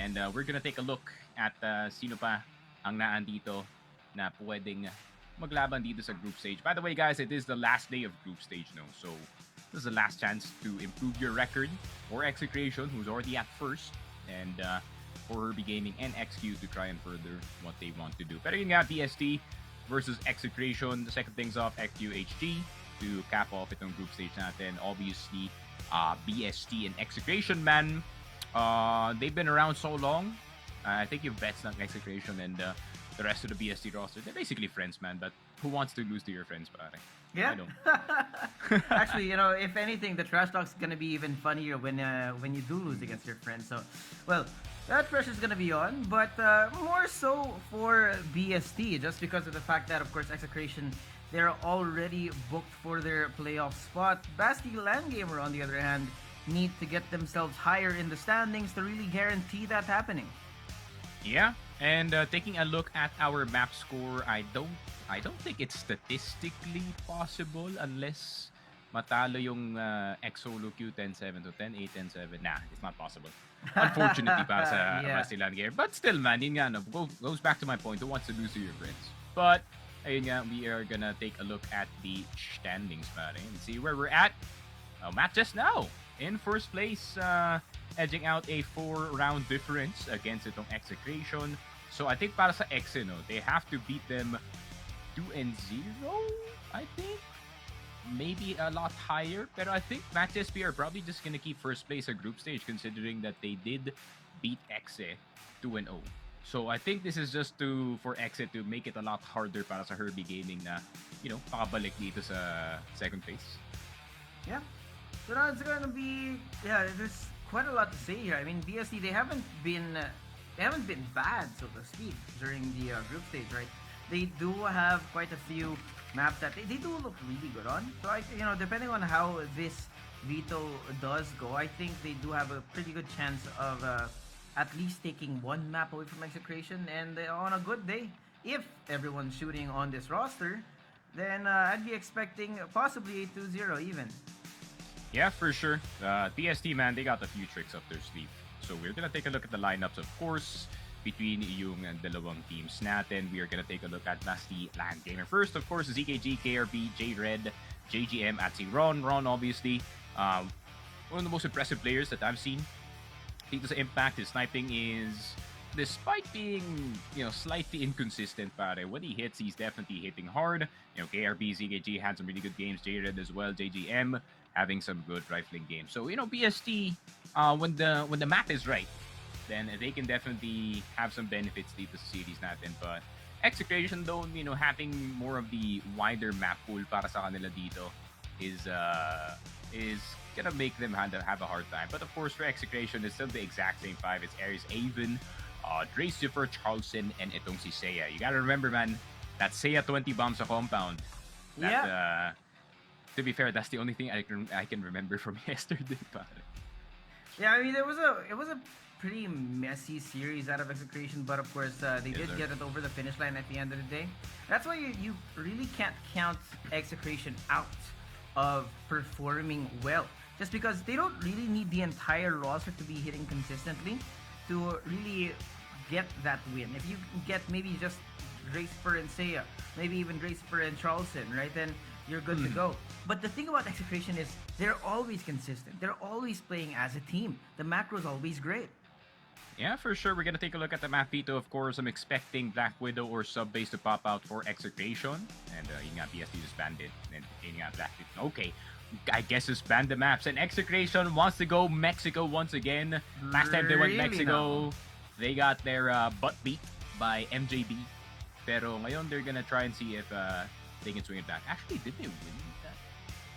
And we're gonna take a look at sino pa ang naandito na pwedeng maglaban dito sa group stage. By the way, guys, it is the last day of group stage, no? So this is the last chance to improve your record for Execration, who's already at first, and for Herbie Gaming and XQ to try and further what they want to do. Pero yun nga, BST versus Execration. The second things off, XQHG to cap off itong group stage natin. Obviously, BST and Execration, man. They've been around so long. I think you've bets on Execration and the rest of the BST roster. They're basically friends, man. But who wants to lose to your friends, pare? Yeah. I don't. Actually, if anything, the trash talk's gonna be even funnier when you do lose against your friends. So, well, that pressure's gonna be on, but more so for BST, just because of the fact that, of course, Execration, they're already booked for their playoff spot. BASTEA LAN Gamer, on the other hand, need to get themselves higher in the standings to really guarantee that happening. Yeah, and taking a look at our map score, I don't think it's statistically possible unless matalo yung X-Solo Q 10-7 to 10, 8-10-7. Nah, it's not possible. Unfortunately para sa BASTEA LAN Gamer. But still, man, yun nga, no, goes back to my point, who wants to lose to your friends? But, ayun nga, we are gonna take a look at the standings, pare, and see where we're at. Matt just now in first place, edging out a 4-round difference against itong Execration. So I think para sa Exe, no, they have to beat them 2-0, I think. Maybe a lot higher. Pero I think Match SP are probably just gonna keep first place at group stage considering that they did beat Exe 2-0. So I think this is just for Exe to make it a lot harder para sa Herbie Gaming na, pakabalik dito sa second place. Yeah. So now it's gonna be, there's quite a lot to say here. I mean, BST, they haven't been bad, so to speak, during the group stage, right? They do have quite a few maps that they do look really good on. So depending on how this veto does go, I think they do have a pretty good chance of at least taking one map away from Execration. And on a good day, if everyone's shooting on this roster, then I'd be expecting possibly a 2-0 even. Yeah, for sure. TST, man, they got a few tricks up their sleeve. So we're gonna take a look at the lineups, of course, between yung dalawang teams natin. We are gonna take a look at BASTEA LAN Gamer. First, of course, is EKG, KRB, J-Red, JGM, at Ron. Ron, obviously, one of the most impressive players that I've seen. Dito sa Impact, his sniping is, despite being, slightly inconsistent, pare, when he hits, he's definitely hitting hard. KRB, ZKG had some really good games. J-Red as well. JGM having some good rifling games. So, BST, when the map is right, then they can definitely have some benefits dito sa series natin. But Execration, though, having more of the wider map pool para sa kanila dito is gonna make them have a hard time. But of course, for Execration, it's still the exact same five. It's Aries Avon, Dracifer, Charleston, and itong si Seiya. You gotta remember, man, that Seiya 20 bombs a compound. That, to be fair, that's the only thing I can remember from yesterday. Yeah, I mean, it was a pretty messy series out of Execration, but of course they did get it over the finish line at the end of the day. That's why you really can't count Execration out of performing well, just because they don't really need the entire roster to be hitting consistently to really get that win. If you get maybe just Dracifer and Seiya, maybe even Dracifer and Charleston, right, then you're good to go. But the thing about Execration is they're always consistent. They're always playing as a team. The macro's always great. Yeah, for sure. We're gonna take a look at the map veto. Of course, I'm expecting Black Widow or Sub Base to pop out for Execration. And yun nga, BST just banned it. And yun nga, Black Widow. Okay, I guess just banned the maps. And Execration wants to go Mexico once again. Last time they went Mexico, they got their butt beat by MJB. Pero ngayon, they're gonna try and see if they can swing it back. Actually, did they win that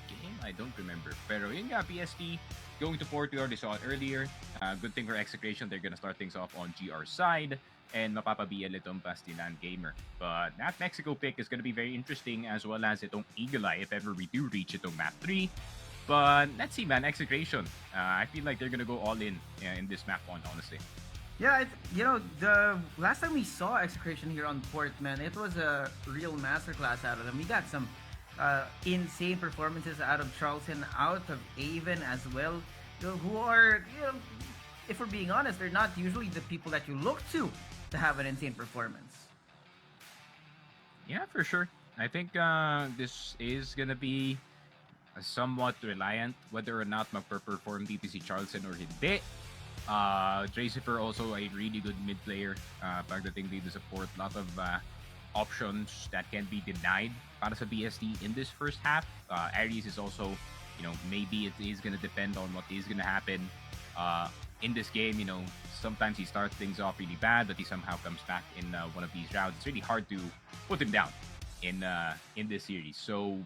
game? I don't remember. Pero yun nga, BST going to 4 we already saw it earlier. Good thing for Execration, they're gonna start things off on GR side and mapapabiyal itong BASTEA LAN Gamer. But that Mexico pick is gonna be very interesting, as well as itong Eagle Eye if ever we do reach itong map 3. But let's see, man, Execration. I feel like they're gonna go all in this map one, honestly. Yeah, the last time we saw Execration here on Port, man, it was a real masterclass out of them. We got some insane performances out of Charleston, out of Avon as well, who are if we're being honest, they're not usually the people that you look to have an insane performance. Yeah, for sure. I think this is gonna be somewhat reliant whether or not magper-perform dito si Charleston or hindi. Dracifer also a really good mid player pagdating dito sa port. Lot of options that can be denied para sa BST in this first half. Aries is also, maybe it is gonna depend on what is gonna happen in this game. Sometimes he starts things off really bad, but he somehow comes back in one of these rounds. It's really hard to put him down in this series. So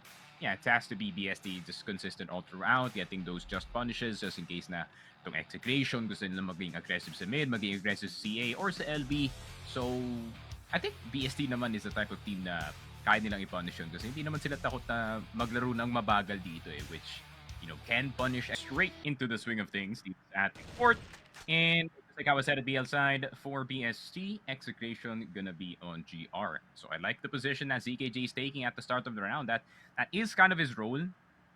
yeah, it has to be BST just consistent all throughout, getting those just punishes just in case na itong Execration gusto nila maging aggressive sa mid, maging aggressive sa CA or sa LB. So I think BST naman is the type of team na kaya nilang i-punish yun kasi hindi naman sila takot na maglaro ng mabagal dito which can punish straight into the swing of things at port. And like I was said at BL side, for BST, Execration gonna be on GR. So I like the position that ZKG is taking at the start of the round. That is kind of his role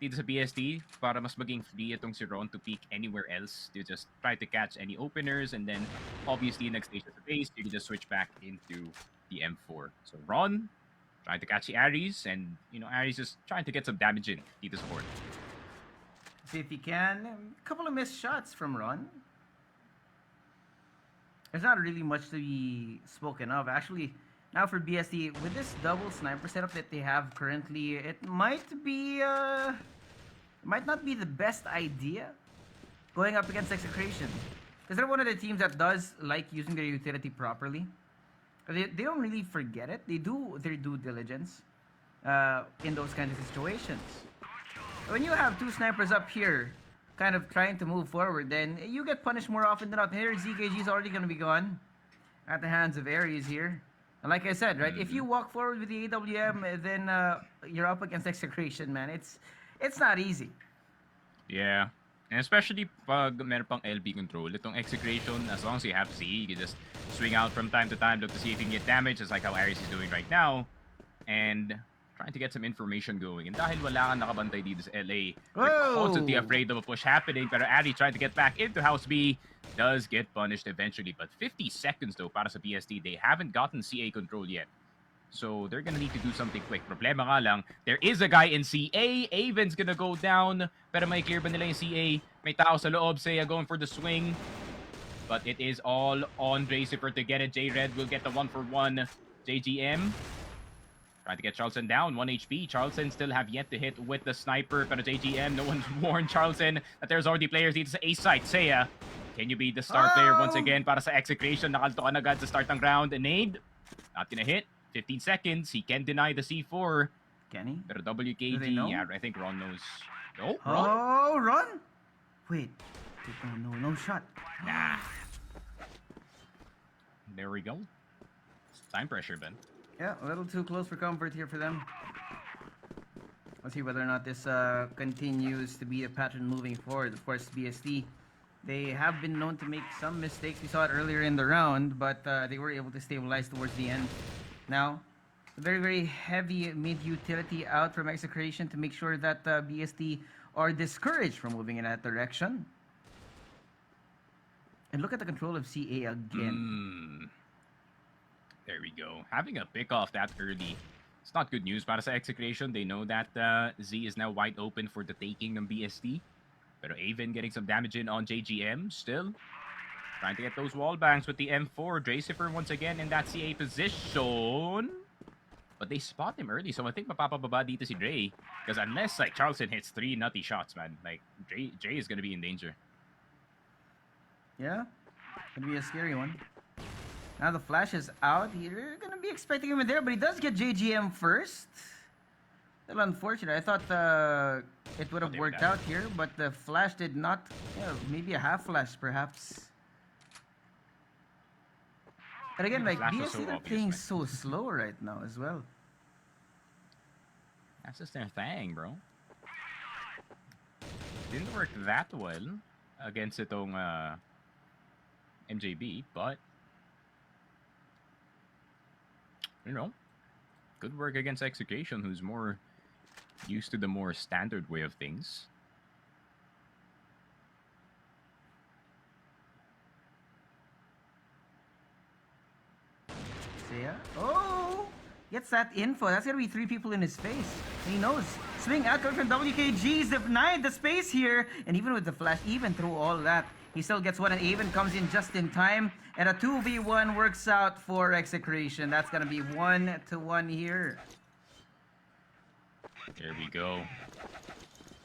dito sa BST para mas maging free itong si Ron to peek anywhere else to just try to catch any openers, and then obviously next stage of the base, you can just switch back into the M4. So Ron trying to catch the Aries, and Aries just trying to get some damage in dito sa board. See if he can. A couple of missed shots from Ron. There's not really much to be spoken of. Actually, now for BST, with this double sniper setup that they have currently, it might not be the best idea going up against Execration. Because they're one of the teams that does like using their utility properly. They don't really forget it. They do their due diligence in those kinds of situations. When you have two snipers up here kind of trying to move forward, then you get punished more often than not. Here, ZKG is already going to be gone at the hands of Aries here. And like I said, right, if you walk forward with the AWM, then you're up against Execration, man. It's not easy. Yeah. And especially pag meron pang LB control, itong Execration, as long as you have C, you can just swing out from time to time, look to see if you can get damage, just like how Aries is doing right now. And trying to get some information going. And dahil wala kang nakabantay dito sa LA, you're constantly afraid of a push happening. Pero Aries trying to get back into House B does get punished eventually. But 50 seconds though para sa BST. They haven't gotten CA control yet. So they're gonna need to do something quick. Problema nga lang, there is a guy in CA. Aven's gonna go down. Pero may clear ba nila yung CA? May tao sa loob. Seiya going for the swing. But it is all on Dracifer to get it. J-Red will get the 1-for-1. JGM trying to get Charleston down, 1 HP. Charleston still have yet to hit with the sniper, but JGM, no one's warned Charleston that there's already players dito sa A site. Seiya, can you be the star player once again para sa Execration? Nakalto ka na agad sa start ng round. Nade, not gonna hit. 15 seconds, he can deny the C4. Can he? Pero WKG, yeah, I think Ron knows. Oh, Ron? Oh, Ron? Wait, no shot. Nah. There we go. Time pressure, Ben. Yeah, a little too close for comfort here for them. Let's see whether or not this continues to be a pattern moving forward. Of course, BST, they have been known to make some mistakes. We saw it earlier in the round, but they were able to stabilize towards the end. Now, a very, very heavy mid-utility out from Execration to make sure that BST are discouraged from moving in that direction. And look at the control of CA again. There we go. Having a pick off that early, it's not good news para sa Execration. They know that Z is now wide open for the taking ng BST. Pero Aven getting some damage in on JGM still. Trying to get those wall bangs with the M4. Dracifer once again in that CA position. But they spot him early, so I think mapapababa dito si Dre. Because unless like Charleston hits 3 nutty shots, man, like Dre is gonna be in danger. Yeah, gonna be a scary one. Now the flash is out. You're gonna be expecting him in there, but he does get JGM first. A little unfortunate. I thought it would have worked out here, but the flash did not. Yeah, maybe a half flash, perhaps. But again, like BSC, they're playing so slow right now as well. That's just their thing, bro. Didn't work that well against itong MJB, but good work against Execration, who's more used to the more standard way of things. Oh, gets that info. That's gonna be 3 people in his face. And he knows. Swing out coming from WKG's denied the space here. And even with the flash, even through all that, he still gets one, and Avon comes in just in time. And a 2v1 works out for Execration. That's gonna be 1-1 here. There we go.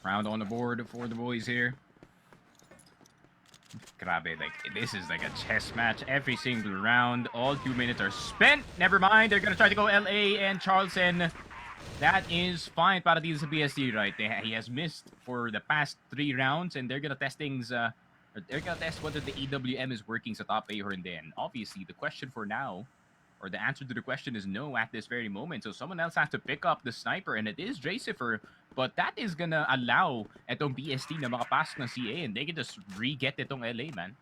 Round on the board for the boys here. Grabe, like, this is like a chess match every single round. All 2 minutes are spent. Never mind, they're gonna try to go LA and Charleston. That is fine para dito sa BST, right? He has missed for the past 3 rounds, and they're gonna test things, they're gonna test whether the EWM is working sa top A or hindi. And obviously, the question for now, or the answer to the question is no at this very moment. So someone else has to pick up the sniper, and it is Dracifer. But that is gonna allow itong BST na makapasok ng CA, and they can just re-get itong LA, man.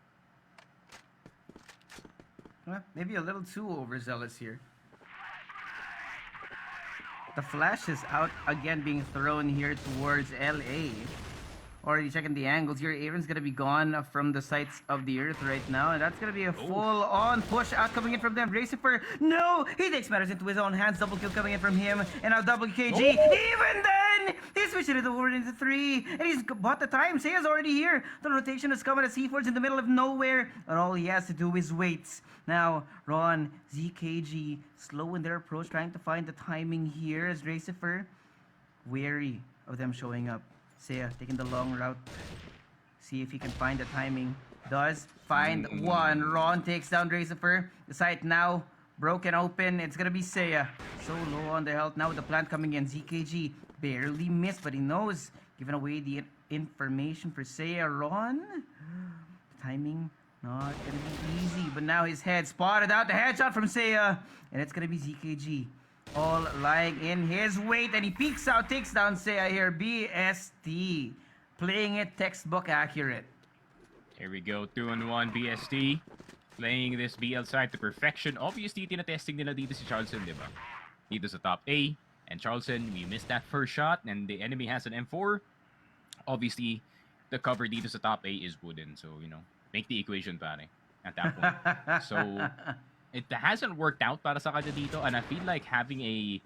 Maybe a little too overzealous here. The flash is out again, being thrown here towards LA. Already checking the angles here. Avon's gonna be gone from the sights of the earth right now, and that's gonna be a full-on push out coming in from them. Dracifer, no! He takes matters into his own hands. Double kill coming in from him, and now WKG. Even then, he's switching it over into 3, and he's bought the time. Seiya's already here. The rotation is coming at C4's in the middle of nowhere, and all he has to do is wait. Now, Ron, ZKG, slow in their approach, trying to find the timing here as Dracifer, wary of them showing up. Seiya taking the long route. See if he can find the timing. Does find one. Ron takes down Dracifer. The site now broken open. It's gonna be Seiya. So low on the health now with the plant coming in. ZKG barely missed, but he knows. Giving away the information for Seiya. Ron. Timing not gonna be easy, but now his head spotted out. The headshot from Seiya, and it's gonna be ZKG. All lying in his weight, and he peeks out, takes down Seiya here. BST playing it textbook accurate. Here we go, 2-1 BST. Playing this BL side to perfection. Obviously, tinatesting nila dito si Charleston, di ba? Dito sa top A. And Charleston, we missed that first shot, and the enemy has an M4. Obviously, the cover dito sa top A is wooden. So, you know, make the equation, pare, at that point. So, it hasn't worked out para sa kanya dito, and I feel like having a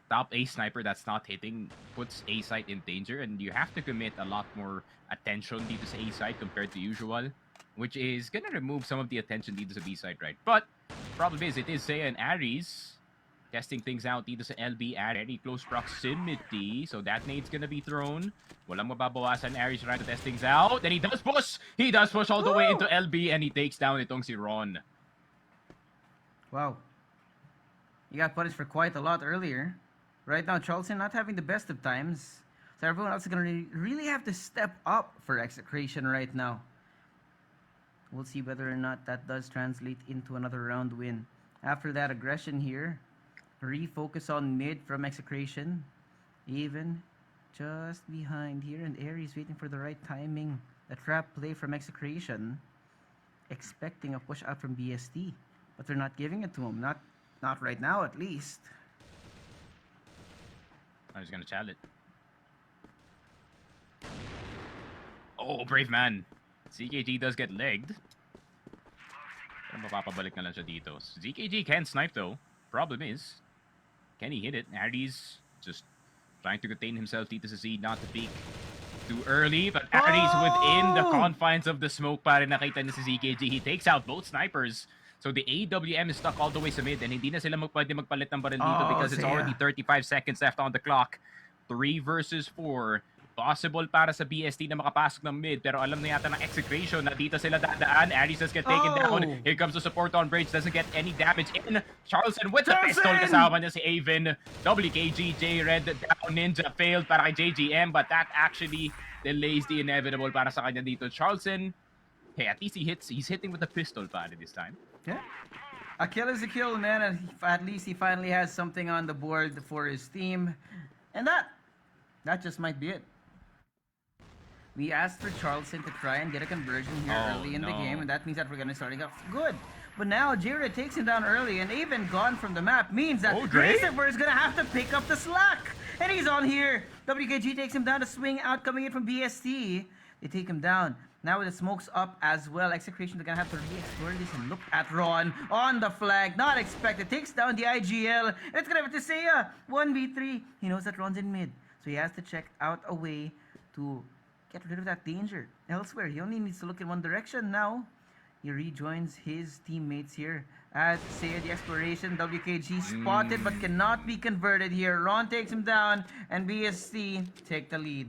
top A sniper that's not hitting puts A site in danger, and you have to commit a lot more attention dito sa A site compared to usual, which is gonna remove some of the attention dito sa B site, right? But problem is, it is Seiya and Aries testing things out dito sa LB at very close proximity, so that nade's gonna be thrown. Walang mababawasan. Aries trying to test things out, and he does push! He does push all the way into LB, and he takes down itong si Ron. Wow. You got punished for quite a lot earlier. Right now, Charleston not having the best of times. So everyone else is going to really have to step up for Execration right now. We'll see whether or not that does translate into another round win. After that aggression here, refocus on mid from Execration. Even just behind here, and Aries waiting for the right timing. The trap play from Execration. Expecting a push out from BST. But they're not giving it to him. Not right now, at least. I was gonna challenge it. Oh, brave man. ZKG does get legged. Pero mapapabalik na lang siya dito. ZKG can snipe though. Problem is, can he hit it? Aries just trying to contain himself dito sa Z, not to peek too early, but Aries within the confines of the smoke pa rin nakita niya si ZKG. He takes out both snipers. So the AWM is stuck all the way sa mid, and hindi na sila pwede magpalit ng baril dito because it's already 35 seconds left on the clock. 3 versus 4. Possible para sa BST na makapasok ng mid, pero alam na yata ng Execration na dito sila dadaan. Aries has get taken down. Here comes the support on bridge. Doesn't get any damage in. Charleston with the pistol. Kasama niya si Avon. WKG, J-Red down. Ninja failed para kay JGM, but that actually delays the inevitable para sa kanya dito. Charleston, hey, at least he's hitting with a pistol pare this time. Yeah. A kill is a kill, man, and at least he finally has something on the board for his team. And that just might be it. We asked for Charleston to try and get a conversion here early in the game, and that means that we're going to start off good. But now J-Red takes him down early, and even gone from the map means that Dracifer is going to have to pick up the slack. And he's on here. WKG takes him down to swing out coming in from BST. They take him down. Now with the smokes up as well, Execration, they're gonna have to re-explore this and look at Ron on the flag. Not expected. Takes down the IGL. And it's gonna have to say 1v3. He knows that Ron's in mid. So he has to check out a way to get rid of that danger elsewhere. He only needs to look in one direction now. He rejoins his teammates here as Saya the exploration. WKG spotted but cannot be converted here. Ron takes him down and BST take the lead.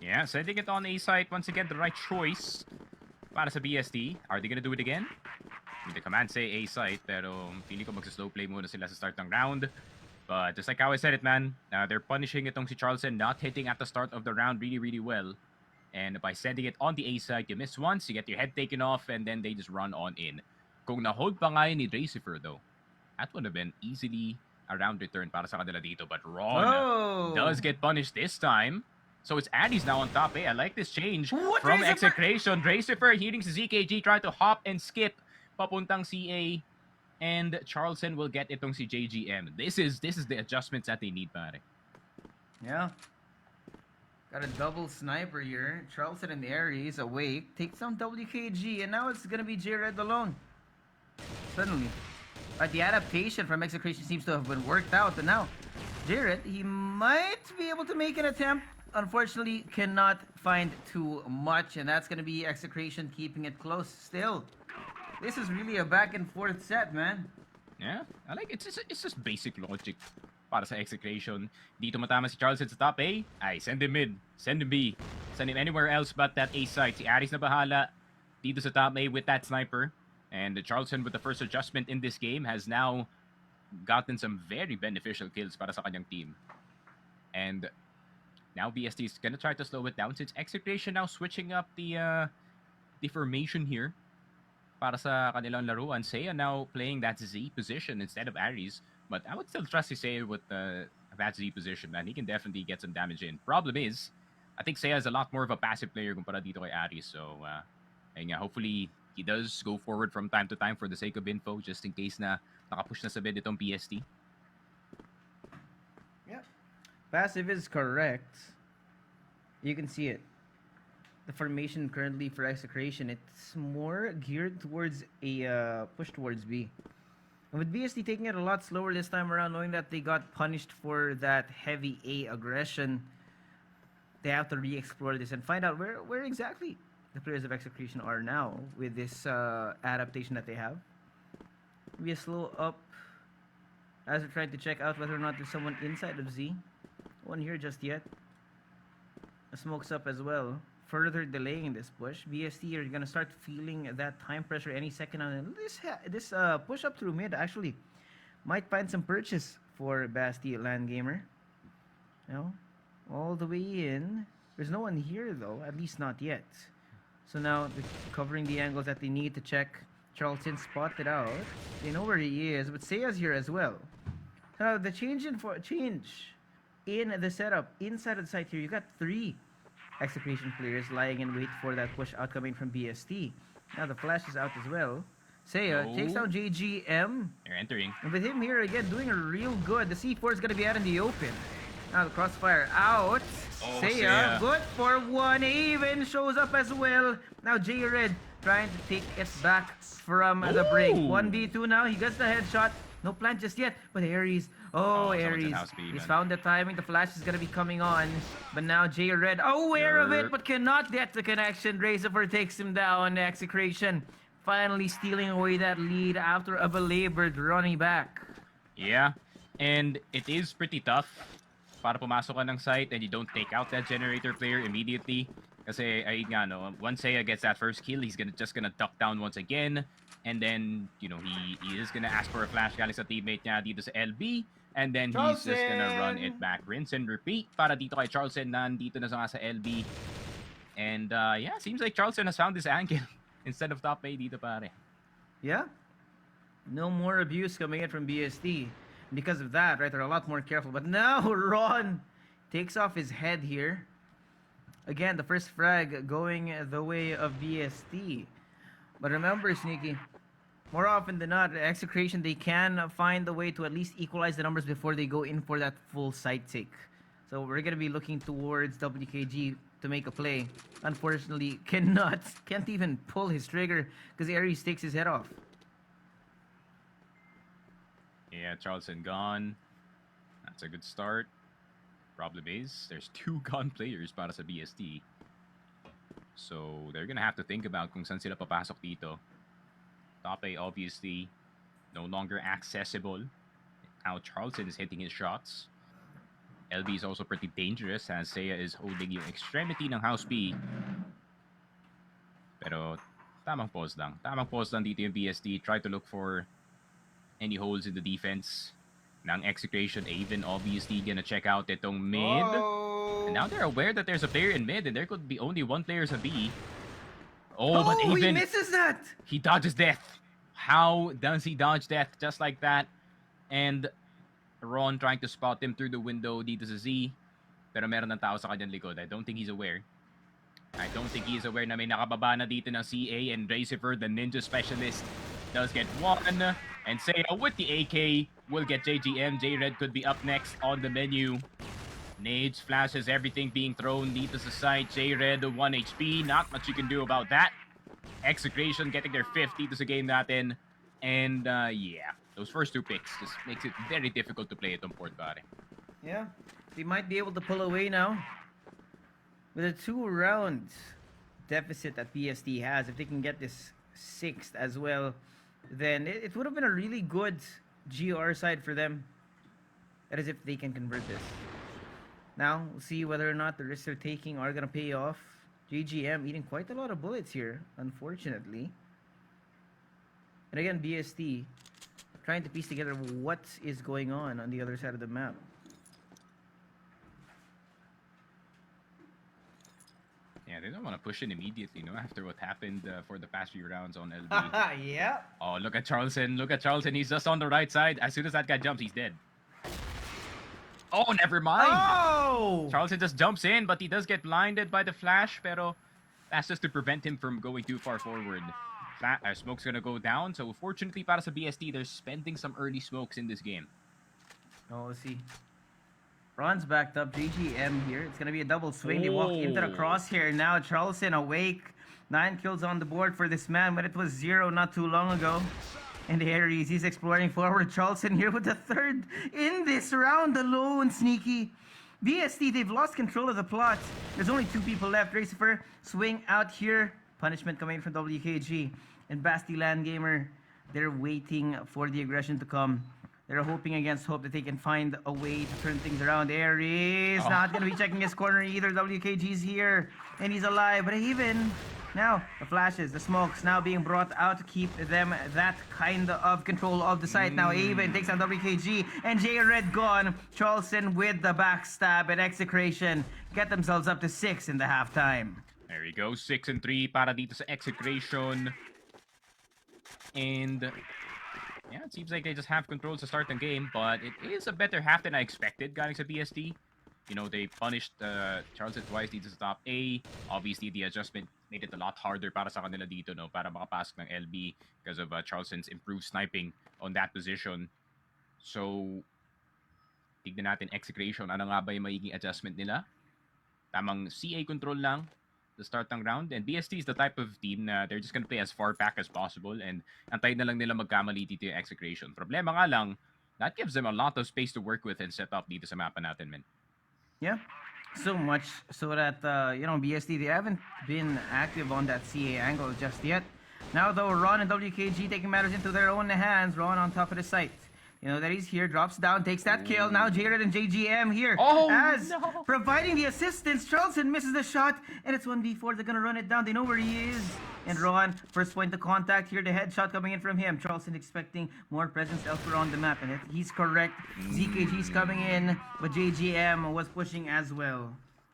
Yeah, sending it on A site. Once again, the right choice para sa BST. Are they gonna do it again? The command say A site, pero feeling ko magsa-slow play muna sila sa start ng round. But just like how I said it, man, they're punishing itong si Charleston, not hitting at the start of the round really, really well. And by sending it on the A side, you miss once, you get your head taken off, and then they just run on in. Kung na-hold pa nga yun ni Dracifer, though, that would have been easily a round return para sa kanila dito. But Ron does get punished this time. So it's Addy's now on top. I like this change from Execration. Dracifer healing si ZKG, trying to hop and skip papuntang CA. And Charleston will get itong si JGM. This is the adjustments that they need, pare. Yeah. Got a double sniper here. Charleston and Aries awake. Takes down WKG. And now it's going to be J-Red alone. Suddenly. But the adaptation from Execration seems to have been worked out. And now, J-Red, he might be able to make an attempt. Unfortunately, cannot find too much. And that's going to be Execration keeping it close still. This is really a back and forth set, man. Yeah, I like it. It's just basic logic para sa Execration. Dito matama si Charleston sa top A. Ay, send him mid. Send him B. Send him anywhere else but that A site. Si Aris na bahala dito sa top A with that sniper. And Charleston with the first adjustment in this game has now gotten some very beneficial kills para sa kanyang team. And now BST is gonna try to slow it down since Execration now switching up the formation here para sa kanilang laruan. Seiya now playing that Z position instead of Aries. But I would still trust Seiya with that Z position, man. He can definitely get some damage in. Problem is, I think Seiya is a lot more of a passive player kumpara dito kay Aries. So, hopefully, he does go forward from time to time for the sake of info, just in case na nakapush na sa bed itong BST. Yep. Passive is correct. You can see it. The formation currently for Execration, it's more geared towards a push towards B. And with BST taking it a lot slower this time around, knowing that they got punished for that heavy A aggression, they have to re-explore this and find out where exactly the players of Execration are now with this adaptation that they have. Maybe a slow up as we're trying to check out whether or not there's someone inside of Z. No one here just yet. The smoke's up as well. Further delaying this push. BST are gonna start feeling that time pressure any second now. This push up through mid actually might find some purchase for BASTEA LAN gamer. You know, all the way in. There's no one here though, at least not yet. So now they're covering the angles that they need to check. Charleston spotted out. They know where he is, but Seiya's here as well. So now the change in the setup inside of the site here, you got 3 Execration players lying in wait for that push out coming from BST. Now the flash is out as well. Seiya takes down JGM. They're entering. And with him here again doing real good. The C4 is going to be out in the open. Now the crossfire out. Seiya good for 1. Even shows up as well. Now J-Red trying to take it back from the break. 1v2 now. He gets the headshot. No plant just yet, but Aries. Aries. He's found the timing. The flash is going to be coming on. But now J-Red aware of it, but cannot get the connection. Dracifer takes him down. Execration finally stealing away that lead after a belabored running back. Yeah, and it is pretty tough para pumasok ka ng site and you don't take out that generator player immediately. Kasi, ayun nga, no, once Seiya gets that first kill, he's just gonna duck down once again. And then, you know, he is gonna ask for a flash galing sa teammate niya dito sa LB. And then he's just gonna run it back. Rinse and repeat para dito kay Charleston na dito na sa LB. And yeah, seems like Charleston has found this angle instead of top A dito pare. Yeah. No more abuse coming in from BST. Because of that, right, they're a lot more careful. But now Ron takes off his head here. Again, the first frag going the way of BST. But remember, Sneaky, more often than not, Execration, they can find a way to at least equalize the numbers before they go in for that full site take. So we're going to be looking towards WKG to make a play. Unfortunately, can't even pull his trigger because Aries takes his head off. Yeah, Charleston gone. That's a good start. Problem is, there's 2 gun players para sa BST. So, they're gonna have to think about kung saan sila papasok dito. Top A, obviously, no longer accessible. Now, Charleston is hitting his shots. LB is also pretty dangerous as Seiya is holding yung extremity ng House B. Pero, tamang pause lang. Tamang pause lang dito yung BST. Try to look for any holes in the defense ng Execration. Even obviously gonna check out itong mid. Oh. And now they're aware that there's a player in mid and there could be only one player sa B. Oh, but he even misses that. he dodges death. How does he dodge death just like that? And Ron trying to spot him through the window dito sa Z. Pero meron ng tao sa kanyang likod. I don't think he's aware. I don't think he's aware na may nakababa na dito ng CA, and Racifer, the ninja specialist, does get one. And Seiya with the AK will get JGM. J-Red could be up next on the menu. Nades, flashes, everything being thrown dito sa site. J-Red, 1 HP. Not much you can do about that. Execration getting their 50 to sa game natin. And yeah, those first 2 picks just makes it very difficult to play itong Port pare. Yeah, they might be able to pull away now. With a 2-round deficit that BST has, if they can get this 6th as well, then it would have been a really good GR side for them. That is if they can convert this. Now, we'll see whether or not the risks they're taking are going to pay off. JGM eating quite a lot of bullets here, unfortunately. And again, BST trying to piece together what is going on the other side of the map. Yeah, they don't want to push in immediately, no? After what happened for the past few rounds on LB. Yeah. Oh, look at Charleston. Look at Charleston. He's just on the right side. As soon as that guy jumps, he's dead. Oh, never mind. Oh! Charleston just jumps in, but he does get blinded by the flash. Pero that's just to prevent him from going too far forward. Smoke's gonna go down. So fortunately para sa BST, they're spending some early smokes in this game. Oh, let's see. Ron's backed up. JGM here. It's going to be a double swing. They walk into the crosshair. Now Charleston awake. 9 kills on the board for this man, but it was 0 not too long ago. And Aries, he's exploring forward. Charleston here with the 3rd in this round alone. Sneaky. BST, they've lost control of the plot. There's only 2 people left. Racifer, swing out here. Punishment coming from WKG. And BASTEA LAN Gamer, they're waiting for the aggression to come. They're hoping against hope that they can find a way to turn things around. Aries not going to be checking his corner either. WKG's here, and he's alive. But even now, the flashes, the smokes now being brought out to keep them that kind of control of the site. Now Avon takes on WKG, and J-Red gone. Charleston with the backstab, and Execration get themselves up to 6 in the halftime. There we go. 6 and 3 para dito sa Execration. And yeah, it seems like they just have control to start the game, but it is a better half than I expected galing sa BST. You know, they punished Charleston twice dito sa top A. Obviously, the adjustment made it a lot harder para sa kanila dito, no? Para makapasok ng LB because of Charleston's improved sniping on that position. So, tignan natin Execration. Ano nga ba yung magiging adjustment nila? Tamang CA control lang the start ng round, and BST is the type of team na they're just gonna play as far back as possible and antayin na lang nila magkamali dito yung Execration. Problema nga lang, that gives them a lot of space to work with and set up dito sa mapa natin, man. Yeah, so much so that, you know, BST, they haven't been active on that CA angle just yet. Now, though, Ron and WKG taking matters into their own hands. Ron on top of the site. You know that he's here, drops down, takes that kill. Now J-Red and JGM here providing the assistance. Charleston misses the shot, and it's 1v4. They're gonna run it down. They know where he is. And Ron, first point of contact here. The headshot coming in from him. Charleston expecting more presence elsewhere on the map, and he's correct. ZKG's coming in, but JGM was pushing as well.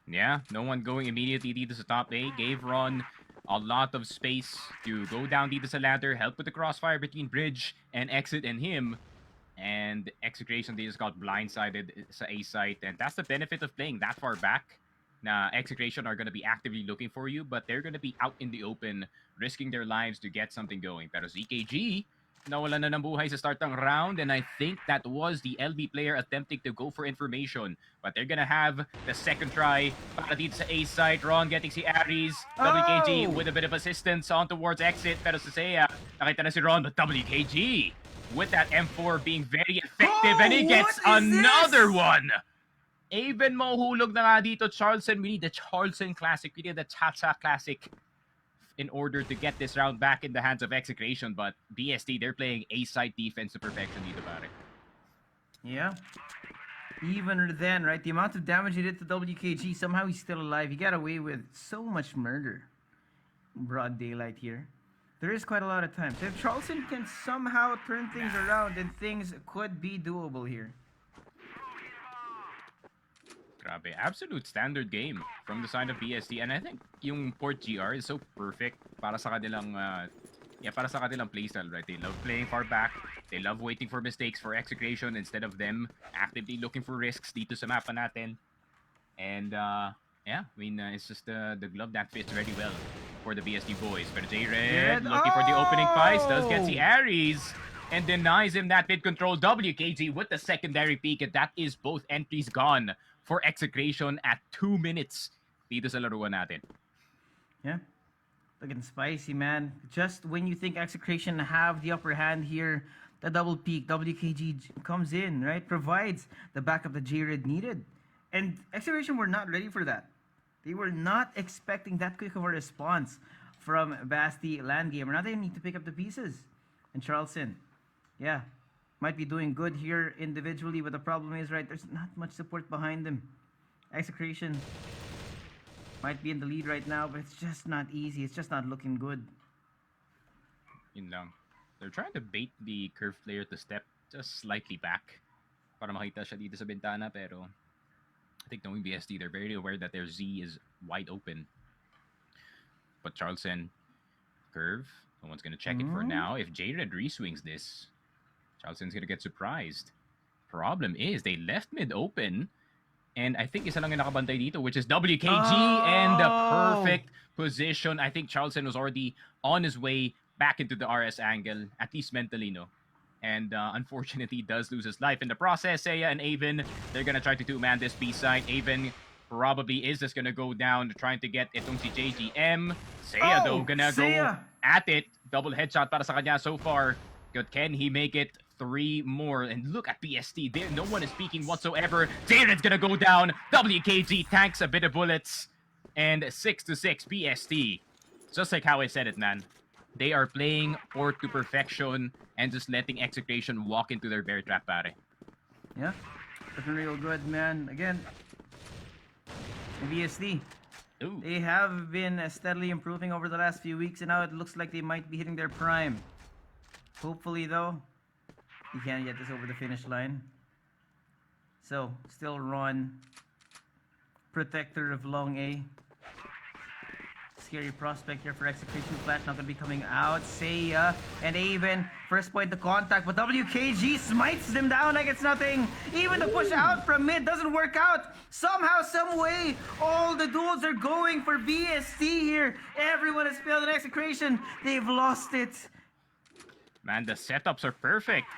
Yeah, no one going immediately dito sa top A. Gave Ron a lot of space to go down dito sa ladder, help with the crossfire between Bridge and Exit and him. And Execration, they just got blindsided sa A site, and that's the benefit of playing that far back. Na Execration are gonna be actively looking for you, but they're gonna be out in the open, risking their lives to get something going. Pero ZKG, Nawala na ng buhay sa start ng round, and I think that was the LB player attempting to go for information. But they're gonna have the second try para dito sa A site. Ron getting si Aries. WKG with a bit of assistance on towards exit. Pero sa Seiya, nakita na si Ron, but WKG with that M4 being very effective, and he gets another one. Even mahuhulog na nga dito, Charleston. We need the Charleston Classic. We need the Chacha Classic in order to get this round back in the hands of Execration. But BST, they're playing A-side defense to perfection dito, pare. Yeah. Even then, right? The amount of damage he did to WKG, somehow he's still alive. He got away with so much murder. Broad daylight here. There is quite a lot of time. So if Charleston can somehow turn things around, then things could be doable here. Grabe, absolute standard game from the side of BST, and I think yung port GR is so perfect para sa kanilang playstyle, right? They love playing far back. They love waiting for mistakes for Execration instead of them actively looking for risks dito sa mapa natin. And yeah, I mean it's just the glove that fits very well for the BST boys. But J-Red looking for the opening fights, does get the Aries and denies him that mid control. WKG with the secondary peek, and that is both entries gone for Execration at 2 minutes dito sa laruan natin. Yeah. Looking spicy, man. Just when you think Execration have the upper hand here, the double peak, WKG comes in, right? Provides the backup that J-Red needed. And Execration were not ready for that. They were not expecting that quick of a response from BASTEA LAN Gamer. Now they need to pick up the pieces. And Charleston, yeah, might be doing good here individually, but the problem is, right, there's not much support behind them. Execration might be in the lead right now, but it's just not easy. It's just not looking good. Yun lang. They're trying to bait the curve player to step just slightly back para makita siya dito sa bintana, pero I think knowing BST, they're very aware that their Z is wide open. But Charleston, curve, no one's gonna check it for now. If J-Red reswings this, Charleston's gonna get surprised. Problem is, they left mid open, and I think isa lang yung nakabantay dito, which is WKG, and the perfect position. I think Charleston was already on his way back into the RS angle, at least mentally, no? And unfortunately, does lose his life in the process. Seiya and Avon, they're gonna try to two-man this B side. Avon probably is just gonna go down trying to get itong si JGM. Seiya, though, gonna go at it. Double headshot para sa kanya so far. But can he make it? 3 more, and look at BST. There, no one is speaking whatsoever. Jared's gonna go down. WKG tanks a bit of bullets, and 6-6 BST. Just like how I said it, man. They are playing port to perfection and just letting Execration walk into their bear trap, pare. Yeah, looking real good, man. Again, BST. Ooh. They have been steadily improving over the last few weeks, and now it looks like they might be hitting their prime. Hopefully, though, he can get this over the finish line. So, still Ron, protector of long A. Scary prospect here for Execration. Flash not gonna be coming out. Seiya and Avon, first point to contact, but WKG smites them down like it's nothing. Even the push out from mid doesn't work out. Somehow, some way, all the duels are going for BST here. Everyone has failed in Execration. They've lost it. Man, the setups are perfect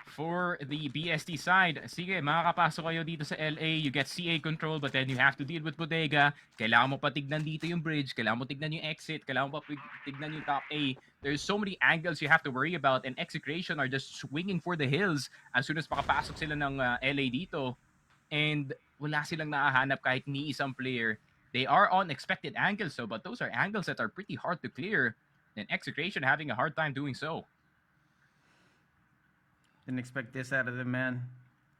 for the BST side. Sige, makakapasok kayo dito sa LA. You get CA control, but then you have to deal with Bodega. Kailangan mo pa tignan dito yung bridge. Kailangan mo tignan yung exit. Kailangan mo pa tignan yung top A. There's so many angles you have to worry about, and Execration are just swinging for the hills as soon as makapasok sila ng LA dito. And wala silang nakahanap kahit ni isang player. They are on expected angles, so, but those are angles that are pretty hard to clear. And Execration having a hard time doing so. Didn't expect this out of them, man.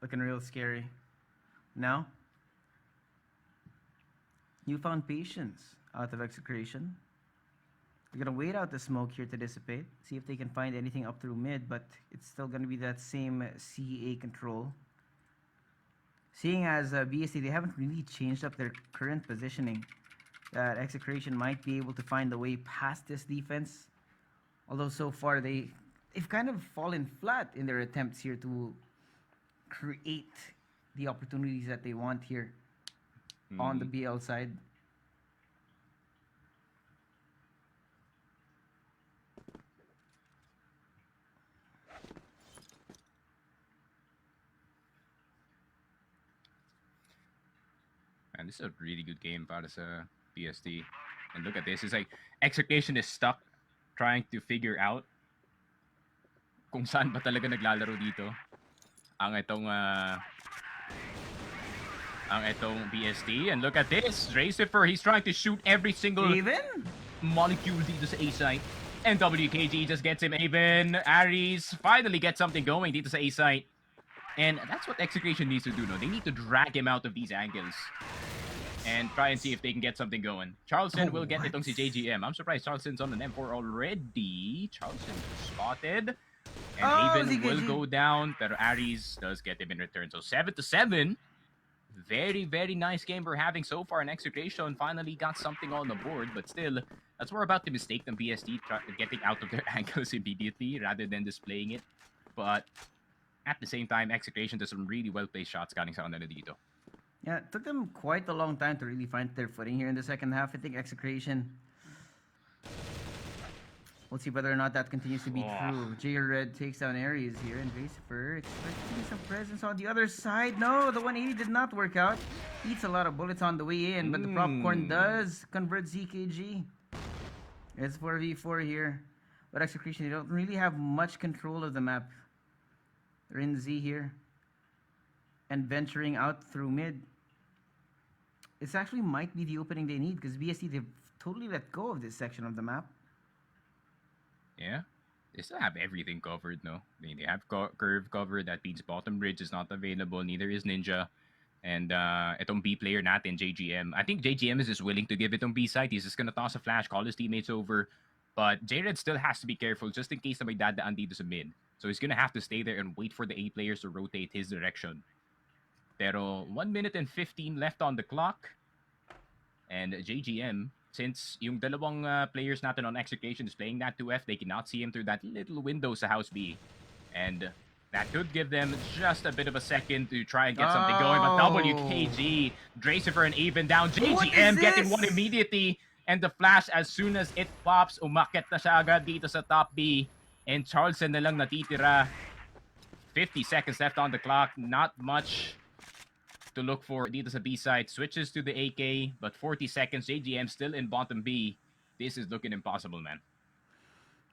Looking real scary. Now, newfound patience out of Execration. They're gonna wait out the smoke here to dissipate. See if they can find anything up through mid, but it's still gonna be that same CA control. Seeing as BST, they haven't really changed up their current positioning, that Execration might be able to find a way past this defense. Although so far they've kind of fallen flat in their attempts here to create the opportunities that they want here on the BL side. this is a really good game para sa BST. And look at this. It's like Execration is stuck trying to figure out kung saan ba talaga naglalaro dito ang itong BST. And look at this. Racifer, he's trying to shoot every single molecule dito sa A-site. And WKG just gets him even. Aries finally gets something going dito sa A-site. And that's what Execration needs to do, no? They need to drag him out of these angles and try and see if they can get something going. Charleston will get itong si JGM. I'm surprised Charleston's on an M4 already. Charleston spotted. And Haven will go down, pero Aries does get him in return. So 7-7. Very, very nice game we're having so far. And Execration finally got something on the board, but still, that's more about the mistake than BST getting out of their angles immediately rather than displaying it. But at the same time, Execration does some really well-placed shots galing sa kanila dito. Yeah, it took them quite a long time to really find their footing here in the second half. I think Execration... We'll see whether or not that continues to be true. J-Red takes down Aries here, and Racifer expecting some presence on the other side. No, the 180 did not work out. Eats a lot of bullets on the way in, but the popcorn does convert ZKG. It's 4v4 here. But Execration, they don't really have much control of the map. They're in Z here. And venturing out through mid. This actually might be the opening they need, because BST, they've totally let go of this section of the map. Yeah, they still have everything covered, no? I mean, they have curve covered. That means bottom bridge is not available. Neither is Ninja. And itong B player natin, JGM. I think JGM is just willing to give itong B side. He's just gonna toss a flash, call his teammates over. But J-Red still has to be careful just in case na may dadaan dito sa mid. So he's gonna have to stay there and wait for the A players to rotate his direction. Pero 1 minute and 15 left on the clock. And JGM, since yung dalawang players natin on Execration is playing that 2F, they cannot see him through that little window sa House B. And that could give them just a bit of a second to try and get something going. But WKG, Dracifer and even down. JGM getting one immediately. And the flash, as soon as it pops, umakyat na siya agad dito sa top B. And Charleston na lang natitira. 50 seconds left on the clock. Not much to look for dito sa B side. Switches to the AK, but 40 seconds. JGM still in bottom B. This is looking impossible, man.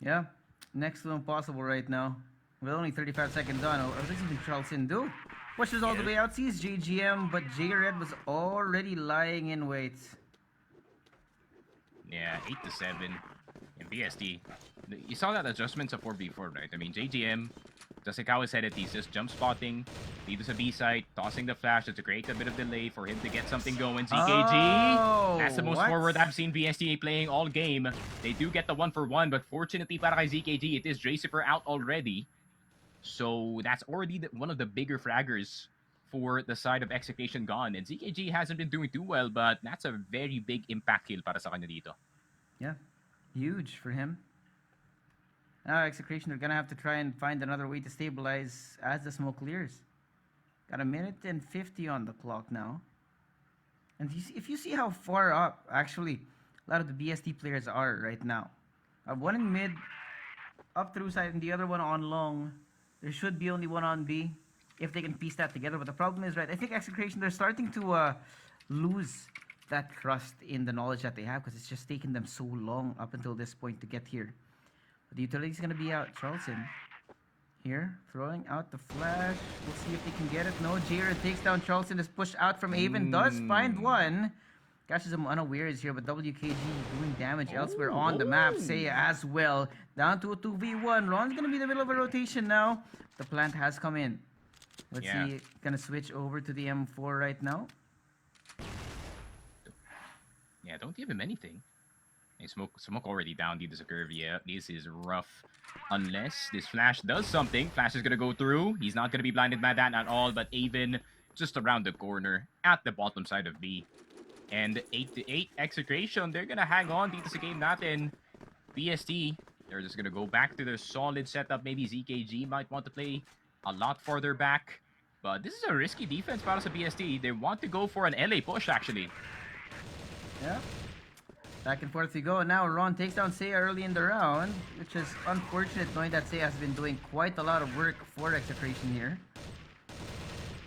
Yeah, next to impossible right now. With only 35 seconds on, what does even Charleston do? Pushes all the way out, sees JGM, but J-Red was already lying in wait. Yeah, 8-7 in BST. You saw that adjustments of 4v4, right? I mean, JGM, just like how I said it, he's just jump spotting, dito sa B side, tossing the flash to create a bit of delay for him to get something going. ZKG, that's the most forward I've seen BST playing all game. They do get the 1-for-1, but fortunately para kay ZKG, it is Dracifer out already. So that's already one of the bigger fraggers for the side of Execration gone. And ZKG hasn't been doing too well, but that's a very big impact kill para sa kanya dito. Yeah, huge for him. Now Execration are gonna have to try and find another way to stabilize as the smoke clears. Got 1 minute and 50 on the clock now. And if you see how far up, actually, a lot of the BST players are right now. One in mid, up through side, and the other one on long. There should be only one on B, if they can piece that together. But the problem is, right, I think Execration, they're starting to lose that trust in the knowledge that they have, because it's just taken them so long up until this point to get here. But the utility's going to be out. Charleston here, throwing out the flash. We'll see if they can get it. No, J-Red takes down Charleston, is pushed out from Haven, does find one. Catches him unawares here, but WKG doing damage elsewhere on the map. Seiya as well. Down to a 2v1. Ron's going to be in the middle of a rotation now. The plant has come in. Let's see, going to switch over to the M4 right now. Yeah, don't give him anything. Hey, smoke already down dito sa curve. Yeah, this is rough. Unless this flash does something. Flash is going to go through. He's not going to be blinded by that at all. But Avon just around the corner at the bottom side of B. And 8-8 Execration, they're going to hang on dito sa game natin. BST, they're just going to go back to their solid setup. Maybe ZKG might want to play a lot farther back. But this is a risky defense para sa BST. They want to go for an LA push, actually. Yeah. Back and forth we go. Now Ron takes down Seiya early in the round, which is unfortunate knowing that Seiya has been doing quite a lot of work for Execration here.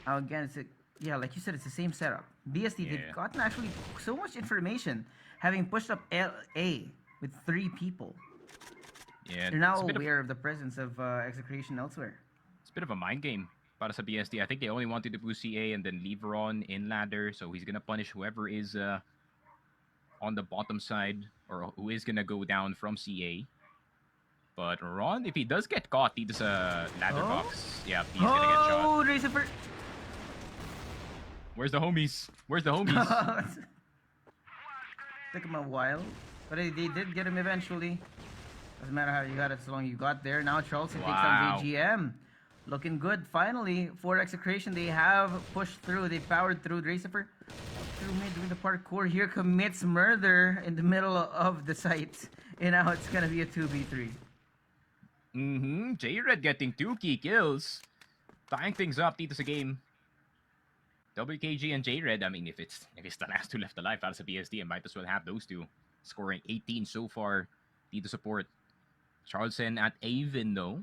Now again, it's yeah, like you said, it's the same setup. BST, they've Yeah. gotten actually so much information, having pushed up LA with 3 people. Yeah, They're now aware of the presence of Execration elsewhere. it's a bit of a mind game para sa BSD. I think they only wanted to boost CA and then leave Ron in ladder, so he's gonna punish whoever is on the bottom side or who is gonna go down from CA. But Ron, if he does get caught, he does a ladder box. Yeah, he's gonna get shot. Oh, Razor for... Where's the homies? Where's the homies? Took him a while, but they did get him eventually. Doesn't matter how you got it, as long as you got there. Now Charleston takes on JGM. Looking good, finally, for Execration. They have pushed through, they powered through. Dracifer through mid doing the parkour here, commits murder in the middle of the site. And now it's gonna be a 2v3. J-Red getting 2 key kills. Tying things up dito sa game. WKG and J-Red, I mean, if it's the last 2 left alive para sa BSD, I might as well have those 2. Scoring 18 so far dito support. Charleston at Avon, though,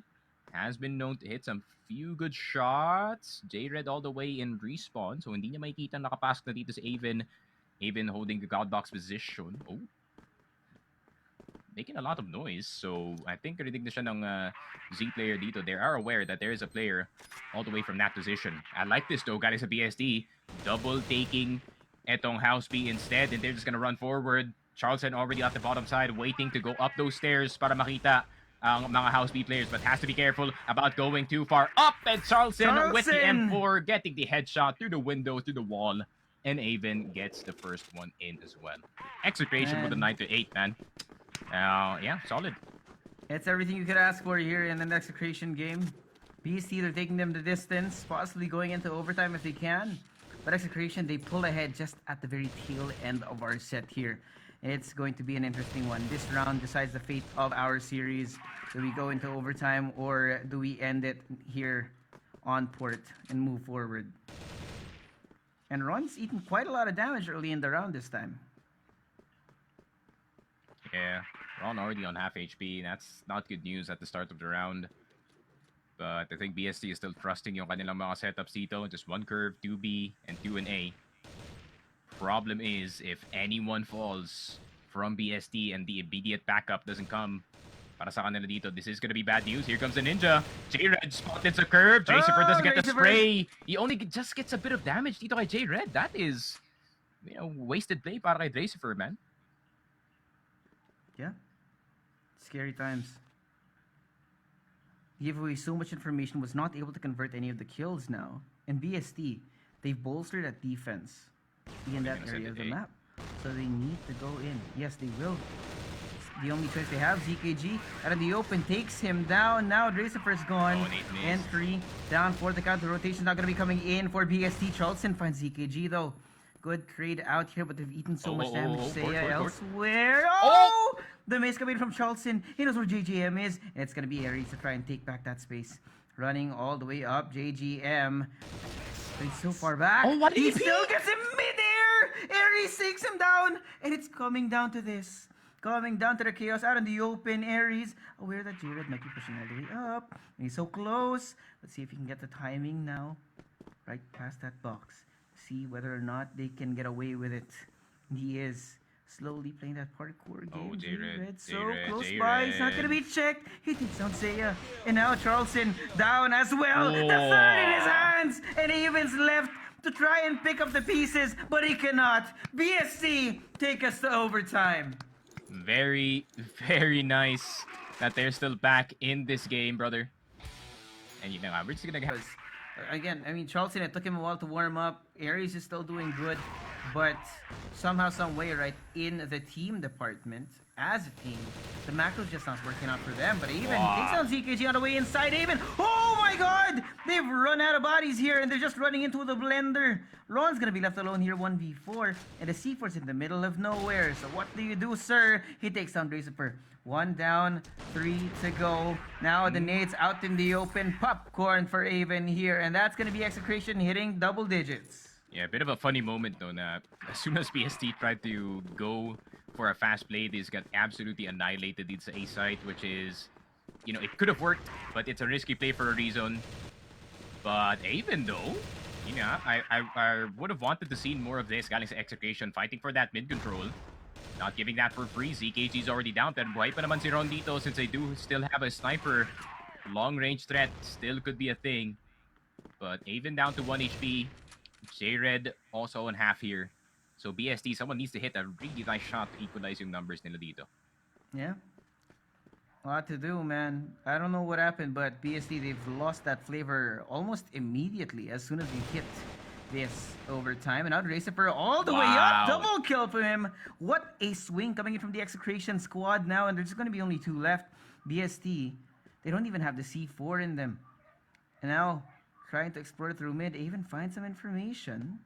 has been known to hit some few good shots. J-Red all the way in respawn, so hindi niya makikita nakapasok na dito sa Avon. Avon holding the Godbox position. Oh. Making a lot of noise, so I think rinig na siya ng Z player dito. They are aware that there is a player all the way from that position. I like this though, guys, sa BSD. Double taking etong House B instead, and they're just gonna run forward. Charleston already at the bottom side, waiting to go up those stairs para makita ang mga House B players, but has to be careful about going too far up. And Charleston with the M4 getting the headshot through the window, through the wall, and Avon gets the first one in as well. Execration with a 9-8, man. Yeah, solid. It's everything you could ask for here in an Execration game. BST, they're taking them the distance, possibly going into overtime if they can. But Execration, they pull ahead just at the very tail end of our set here. It's going to be an interesting one. This round decides the fate of our series. Do we go into overtime or do we end it here on port and move forward? And Ron's eaten quite a lot of damage early in the round this time. Yeah, Ron already on half HP. That's not good news at the start of the round. But I think BST is still trusting yung kanilang mga setups dito. Just 1 curve, 2B, and 2 and A. Problem is, if anyone falls from BST and the immediate backup doesn't come para sa kanila dito, this is gonna be bad news. Here comes the Ninja. J-Red spotted the curve. J-Super doesn't get the spray. He only just gets a bit of damage dito kay J-Red. That is, wasted play para kay J-Super, man. Yeah. Scary times. Gave away so much information, was not able to convert any of the kills now. And BST, they've bolstered at defense in that area of the map. So they need to go in. Yes, they will. It's the only choice they have. ZKG out of the open takes him down. Now Dracifer's gone. Entry down for the count. The rotation's not going to be coming in for BST. Charleston finds ZKG though. Good trade out here, but they've eaten so much damage. Seiya elsewhere. Oh! The mace coming from Charleston. He knows where JGM is. And it's going to be Aries to try and take back that space. Running all the way up. JGM. But he's so far back. Oh, what he still gets him midair! Aries takes him down. And it's coming down to this. Coming down to the chaos out in the open. Aries aware that J-Red might be pushing all the way up. And he's so close. Let's see if he can get the timing now. Right past that box. See whether or not they can get away with it. He is slowly playing that parkour game. Oh, J-Red, so close by. He's not gonna be checked. He takes down Seiya. And now Charleston down as well. The third in his hands. And Avon's left to try and pick up the pieces, but he cannot. BSC take us to overtime. Very, very nice that they're still back in this game, brother. And we're just gonna have... Again, I mean, Charleston, it took him a while to warm up. Aries is still doing good, but somehow, some way, right, in the team department, as a team, the macro's just not working out for them. But Avon takes down ZKG on the way inside. Avon, oh my god! They've run out of bodies here, and they're just running into the blender. Ron's gonna be left alone here, 1v4, and the C4's in the middle of nowhere. So what do you do, sir? He takes down Dracifer. 1 down, 3 to go. Now the nades out in the open. Popcorn for Avon here, and that's gonna be Execration hitting double digits. Yeah, a bit of a funny moment though. Na as soon as BST tried to go for a fast play, they got absolutely annihilated. It's a site, which is, it could have worked, but it's a risky play for a reason. But Avon though, Yeah, I would have wanted to see more of this. Galing sa Execration, fighting for that mid control. Not giving that for free. ZKG's already down. Pero buhay pa naman si Ron dito since they do still have a sniper. Long range threat still could be a thing. But even down to 1 HP. J-Red also on half here. So BST, someone needs to hit a really nice shot to equalize yung numbers nila dito. Yeah. A lot to do, man. I don't know what happened, but BSD, they've lost that flavor almost immediately as soon as we hit this overtime. And now Racifer all the way up. Double kill for him. What a swing coming in from the Execration squad now. And there's going to be only 2 left. BSD, they don't even have the C4 in them. And now, trying to explore through mid, even find some information.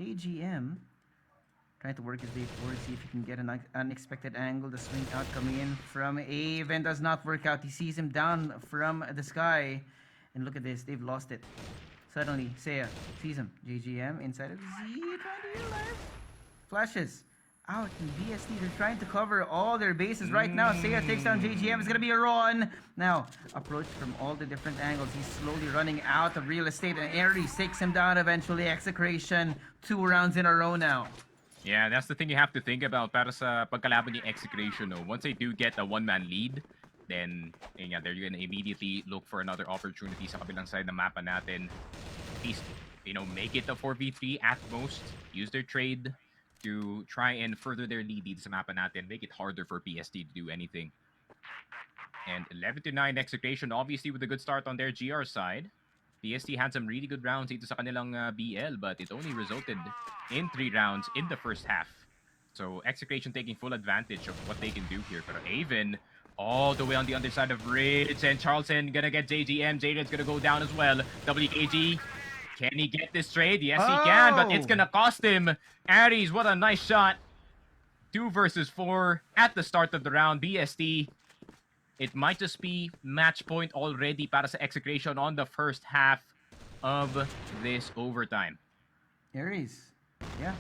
JGM trying to work his way forward, see if he can get an unexpected angle. The swing out coming in from Aven does not work out. He sees him down from the sky. And look at this, they've lost it. Suddenly, Seiya sees him. JGM inside of Z, trying to get alive. Flashes out in BST. They're trying to cover all their bases right now. Seiya takes down JGM. It's going to be a run. Now, approach from all the different angles. He's slowly running out of real estate. And Aries takes him down eventually. Execration, 2 rounds in a row now. Yeah, that's the thing you have to think about para sa pagkalaban ni Execration. No? Once they do get a one-man lead, then yeah, they're gonna immediately look for another opportunity sa kabilang side ng mapa natin. At least, make it a 4v3 at most. Use their trade to try and further their lead dito sa mapa natin. Make it harder for BST to do anything. And 11-9 Execration, obviously with a good start on their GR side. BST had some really good rounds dito sa kanilang BL, but it only resulted in 3 rounds in the first half. So Execration taking full advantage of what they can do here. But Aven all the way on the underside of Ridge, and Charleston gonna get JGM. Jaden's gonna go down as well. WKG, can he get this trade? Yes, he can, but it's gonna cost him. Aries, what a nice shot. 2 versus 4 at the start of the round. BST, it might just be match point already para sa Execration on the first half of this overtime. Aries, yeah.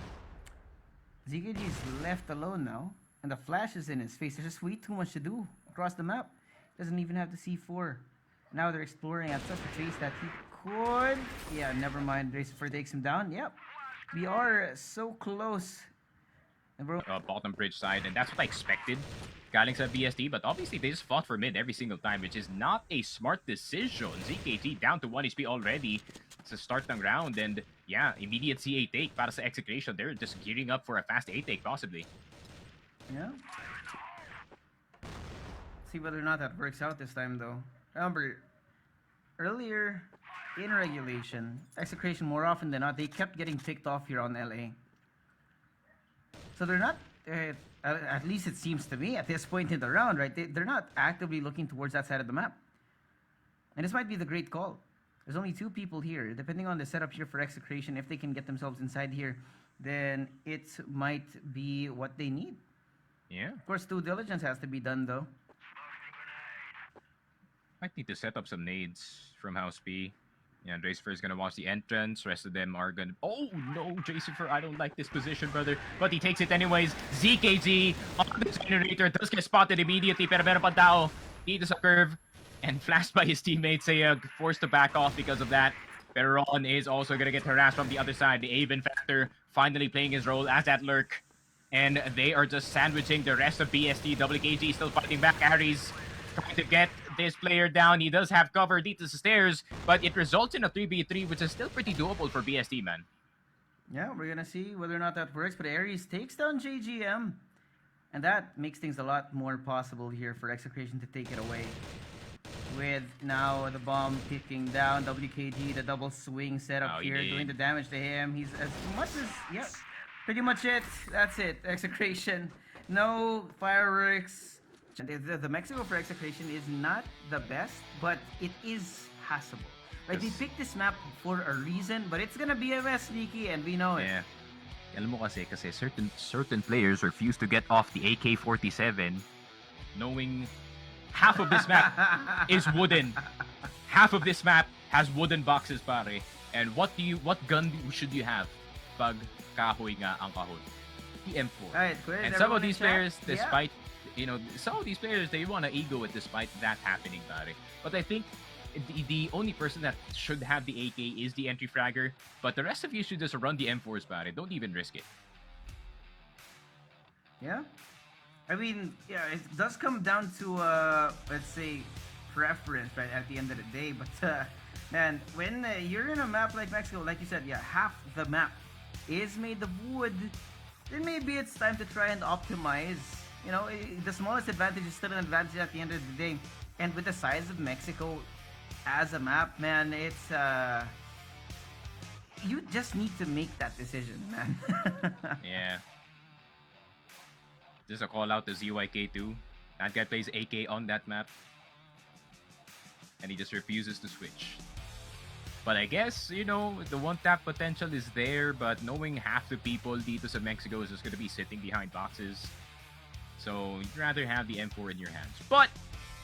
ZKG is left alone now, and the flash is in his face. There's just way too much to do across the map. Doesn't even have the C4. Now they're exploring at such a pace that he could... Yeah, never mind. Racifer takes him down. Yep. We are so close. And bottom bridge side, and that's what I expected. Galing sa BST, but obviously they just fought for mid every single time, which is not a smart decision. ZKT down to 1 HP already. It's the start ng round, and yeah, immediate CA take para sa Execration. They're just gearing up for a fast A take, possibly. Yeah. See whether or not that works out this time, though. Remember, earlier in regulation, Execration, more often than not, they kept getting picked off here on LA. So they're not... at least it seems to me at this point in the round, right? They're not actively looking towards that side of the map. And this might be the great call. There's only 2 people here. Depending on the setup here for Execration, if they can get themselves inside here, then it might be what they need. Yeah. Of course, due diligence has to be done, though. Might need to set up some nades from House B. Yeah, Racifer is gonna watch the entrance. Rest of them are gonna... Oh no, Racifer, I don't like this position, brother. But he takes it anyways. ZKG on the generator does get spotted immediately. Pero meron pa tao dito sa curve. And flashed by his teammates. Forced to back off because of that. Pero Ron is also gonna get harassed from the other side. The Aven factor finally playing his role as that lurk. And they are just sandwiching the rest of BST. WKG still fighting back. Aries trying to get this player down. He does have cover deep to the stairs, but it results in a 3v3, which is still pretty doable for BST, man. Yeah, we're gonna see whether or not that works, but Aries takes down JGM. And that makes things a lot more possible here for Execration to take it away. With now the bomb ticking down, WKG, the double swing setup here, doing the damage to him. He's as much as, yep, pretty much it. That's it, Execration. No fireworks. The Mexico for Execration is not the best, but it is passable. Like, they picked this map for a reason, but it's gonna be a mess, Nikki, and we know it. Yeah. Alam mo kasi certain players refuse to get off the AK-47 knowing half of this map is wooden. Half of this map has wooden boxes, pare. And what gun should you have pag kahoy nga ang kahon? PM4. Alright, and some of these players, despite some of these players, they want to ego it despite that happening, pare. But I think the only person that should have the AK is the entry fragger, but the rest of you should just run the M4s about it. Don't even risk it. Yeah. I mean, yeah, it does come down to, let's say, preference, right, at the end of the day. But, man, when you're in a map like Mexico, like you said, yeah, half the map is made of wood, then maybe it's time to try and optimize. You know, the smallest advantage is still an advantage at the end of the day. And with the size of Mexico as a map, man, it's, you just need to make that decision, man. Yeah. Just a call out to ZYK2. That guy plays AK on that map. And he just refuses to switch. But I guess, you know, the one-tap potential is there, but knowing half the people dito sa Mexico is just going to be sitting behind boxes. So you'd rather have the M4 in your hands. But,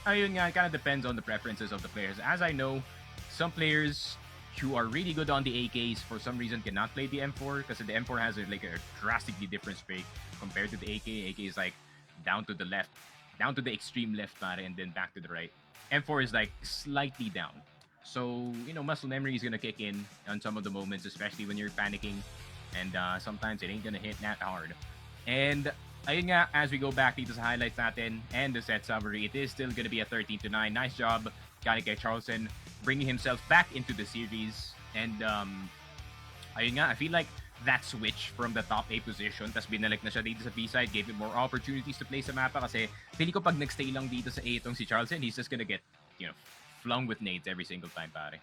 ayun nga, it kind of depends on the preferences of the players. As I know, some players who are really good on the AKs for some reason cannot play the M4 because the M4 has a drastically different spray compared to the AK. AK is like down to the left, down to the extreme left, and then back to the right. M4 is like slightly down. So, you know, muscle memory is gonna kick in on some of the moments, especially when you're panicking. And sometimes it ain't gonna hit that hard. And ayun nga, as we go back dito sa highlights natin and the set summary, it is still gonna be a 13-9. Nice job, galing kay Charleston, bringing himself back into the series. And ayun nga, I feel like that switch from the top A position, tas binalik na siya dito sa B side, gave him more opportunities to play sa mapa kasi pili ko pag nagstay lang dito sa A itong si Charleston, he's just gonna get, you know, flung with nades every single time, pare.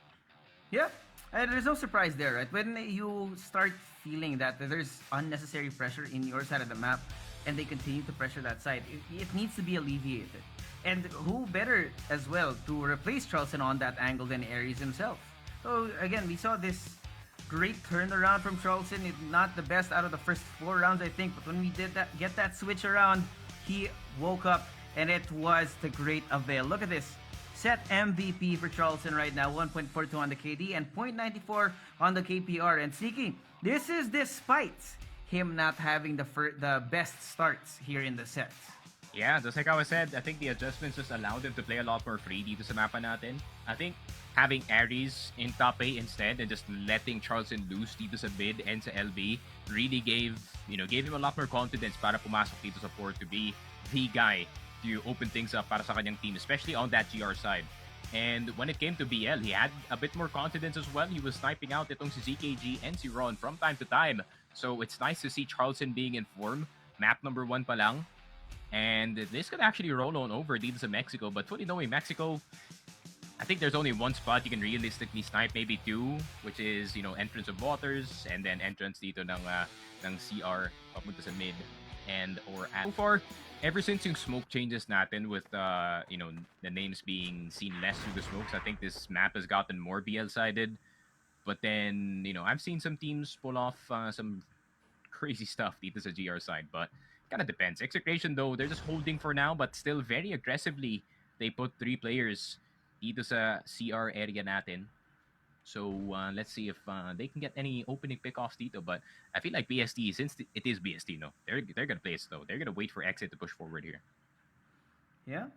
Yeah, and there's no surprise there, right? When you start feeling that there's unnecessary pressure in your side of the map and they continue to pressure that side, it needs to be alleviated. And who better as well to replace Charleston on that angle than Aries himself? So again, we saw this great turnaround from Charleston. It's not the best out of the first 4 rounds, I think, but when we did that, get that switch around, he woke up and it was to great avail. Look at this. Set MVP for Charleston right now, 1.42 on the KD and 0.94 on the KPR. And Sneaky, this is despite him not having the best starts here in the set. Yeah, just like I said, I think the adjustments just allowed him to play a lot more free dito sa mapa natin. I think having Aries in top A instead and just letting Charleston loose dito sa mid and sa LB really gave him a lot more confidence para pumasok dito sa 4 to be the guy to open things up para sa kanyang team, especially on that GR side. And when it came to BL, he had a bit more confidence as well. He was sniping out itong si ZKG and si Ron from time to time. So it's nice to see Charleston being in form. Map number 1 pa lang. And this could actually roll on over dito sa Mexico. But fully knowing Mexico, I think there's only one spot you can realistically snipe, maybe 2, which is, you know, entrance of waters and then entrance dito ng CR papunta sa mid and or at. So far, ever since yung smoke changes natin with you know, the names being seen less through the smokes, I think this map has gotten more BL sided. But then, you know, I've seen some teams pull off some crazy stuff dito sa GR side, but kind of depends. Execration though, they're just holding for now, but still very aggressively. They put 3 players dito sa CR area natin. So let's see if they can get any opening pickoffs dito. But I feel like BST, since it is BST, no, they're gonna play it though. They're gonna wait for Exit to push forward here. Yeah,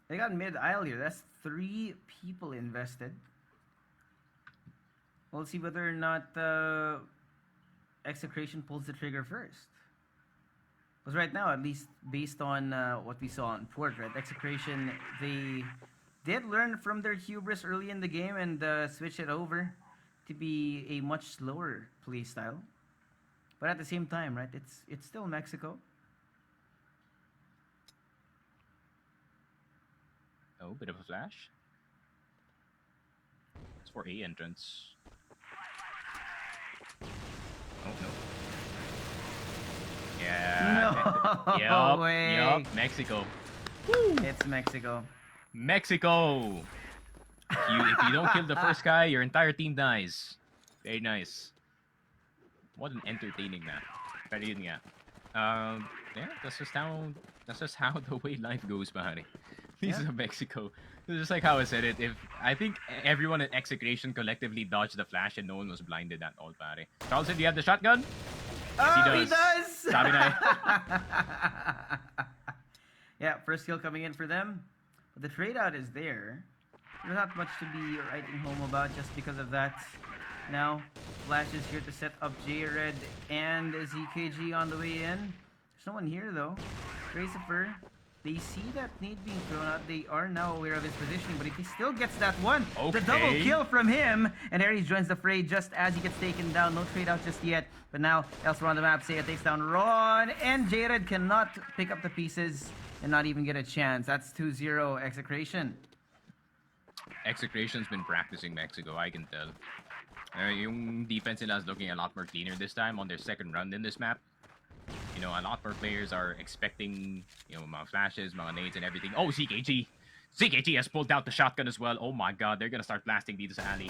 they got mid aisle here. That's 3 people invested. We'll see whether or not Execration pulls the trigger first. Because right now, at least based on what we saw on Port, right, Execration, they did learn from their hubris early in the game and switch it over to be a much slower play style. But at the same time, right, it's still Mexico. Oh, bit of a flash. It's for A entrance. Oh no. Yeah. No way. Yup. Mexico. Woo. It's Mexico. Mexico. If you don't kill the first guy, your entire team dies. Very nice. What an entertaining map. Pero yun nga. Yeah, that's just how the way life goes, pare. This is Mexico. It's just like how I said it. If I think everyone at Execration collectively dodged the flash and no one was blinded at all, pare. Charleston, do you have the shotgun? Oh, he does! Sabi na. Yeah, first kill coming in for them. But the trade out is there. there's not much to be writing home about just because of that. Now, Flash is here to set up J-Red and ZKG on the way in. There's no one here though. Tracifer, they see that nade being thrown out. They are now aware of his positioning, but if he still gets that one, the double kill from him, and Aries joins the fray just as he gets taken down. No trade out just yet, but now elsewhere on the map, Seiya takes down Ron, and J-Red cannot pick up the pieces and not even get a chance. That's 2-0 Execration. Execration's been practicing Mexico, I can tell. Yung defense nila is looking a lot more cleaner this time on their second run in this map. You know, a lot more players are expecting, you know, mga flashes, mga nades, and everything. Oh, ZKG! ZKG has pulled out the shotgun as well. Oh my god, they're gonna start blasting dito sa alley.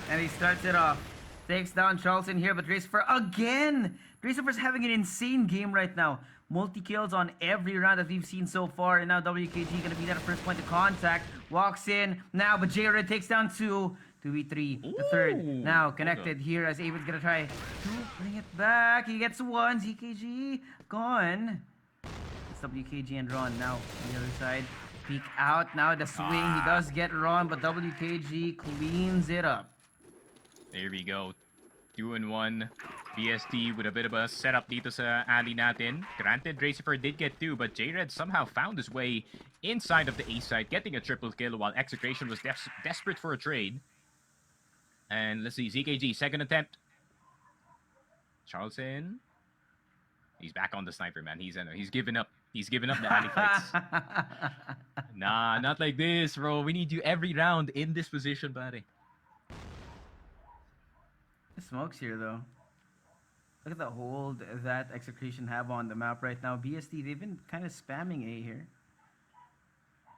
And he starts it off. Takes down Charles in here, but Tracifer again! Tracifer's having an insane game right now. Multi-kills on every round that we've seen so far, and now WKG gonna be that first point of contact. Walks in now, but J-Red takes down 2. 2v3, the third. Now connected here as Avid's gonna try to bring it back. He gets 1. ZKG gone. It's WKG and Ron now on the other side. Peek out now, the swing. He does get Ron, but WKG cleans it up. There we go. 2-1. BST with a bit of a setup dito sa alley natin. Granted, Tracifer did get 2, but J-Red somehow found his way inside of the A side, getting a triple kill while Execration was desperate for a trade. And let's see, ZKG, second attempt. Charleston. He's back on the sniper, man. He's given up. He's given up the alley fights. Nah, not like this, bro. We need you every round in this position, buddy. The smokes here, though. Look at the hold that Execration have on the map right now. BST, they've been kind of spamming A here.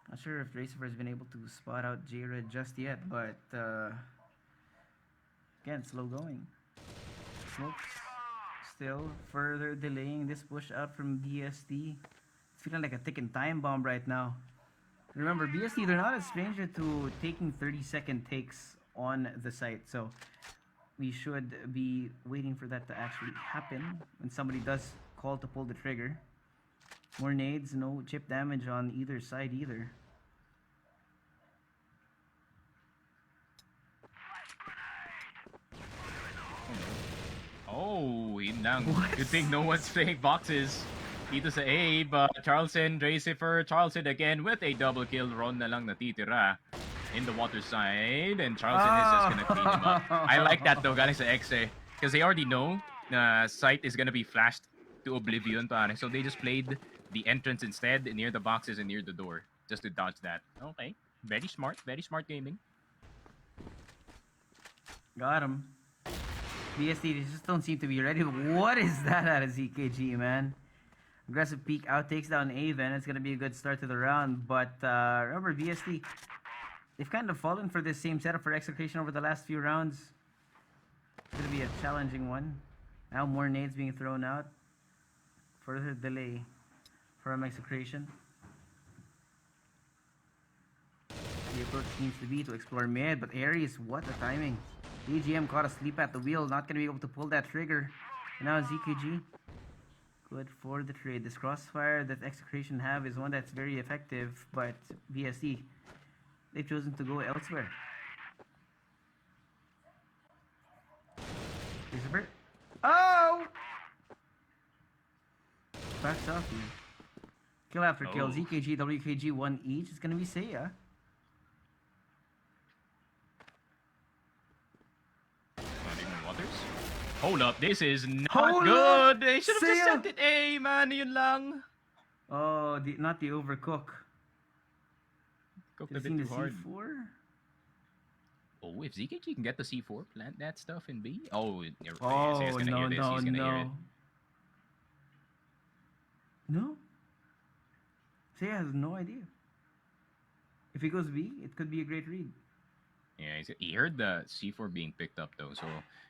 Not sure if Tracifer has been able to spot out J-Red just yet, but again, slow going. Smokes still further delaying this push out from BST. It's feeling like a ticking time bomb right now. Remember, BST, they're not a stranger to taking 30-second takes on the site, so we should be waiting for that to actually happen when somebody does call to pull the trigger. More nades, no chip damage on either side either. Oh, good thing no one's playing boxes. Dito sa A, but Charleston, Tracifer, Charleston again with a double kill. Ron na lang natitira in the water side, and Charleston is just gonna clean him up. I like that though, galing sa XA, because they already know site is gonna be flashed to oblivion, pare. So they just played the entrance instead, near the boxes and near the door, just to dodge that. Okay, very smart gaming. Got him. BST, they just don't seem to be ready. What is that out of ZKG, man? Aggressive peek out, takes down Aven. It's gonna be a good start to the round, but remember, BST, they've kind of fallen for this same setup for Execration over the last few rounds. It's gonna be a challenging one. Now more nades being thrown out. Further delay from Execration. The approach seems to be to explore mid, but Aries, what the timing. DGM caught asleep at the wheel, not gonna be able to pull that trigger. And now ZKG, good for the trade. This crossfire that Execration have is one that's very effective, but BST, they've chosen to go elsewhere. Christopher? Oh! Backs off here. Kill after kill. ZKG, WKG, 1 each. It's gonna be Seiya. Hold up, this is not good. They should have just sent it A, man. Yun lang. Oh, not the overcook. Cooked a bit too hard. C4? Oh, if ZKG can get the C4, plant that stuff in B. Oh, no. No. Seiya has no idea. If he goes B, it could be a great read. Yeah, he heard the C4 being picked up though, so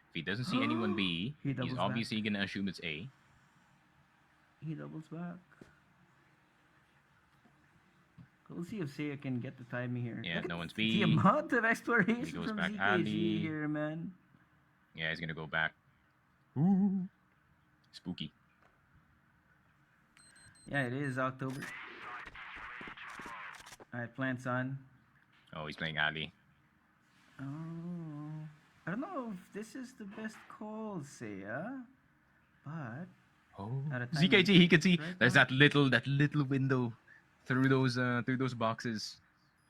if he doesn't see anyone B, he's obviously gonna assume it's A. He doubles back. We'll see if Seiya can get the timing here. Yeah, no one's B. The amount of exploration goes from back ZKG here, man. Yeah, he's gonna go back. Ooh. Spooky. Yeah, it is October. Alright, plants on. Oh, he's playing Ali. Oh, I don't know if this is the best call, Seiya, but Oh, at a time ZKG, he can see right there's now. that little window through those boxes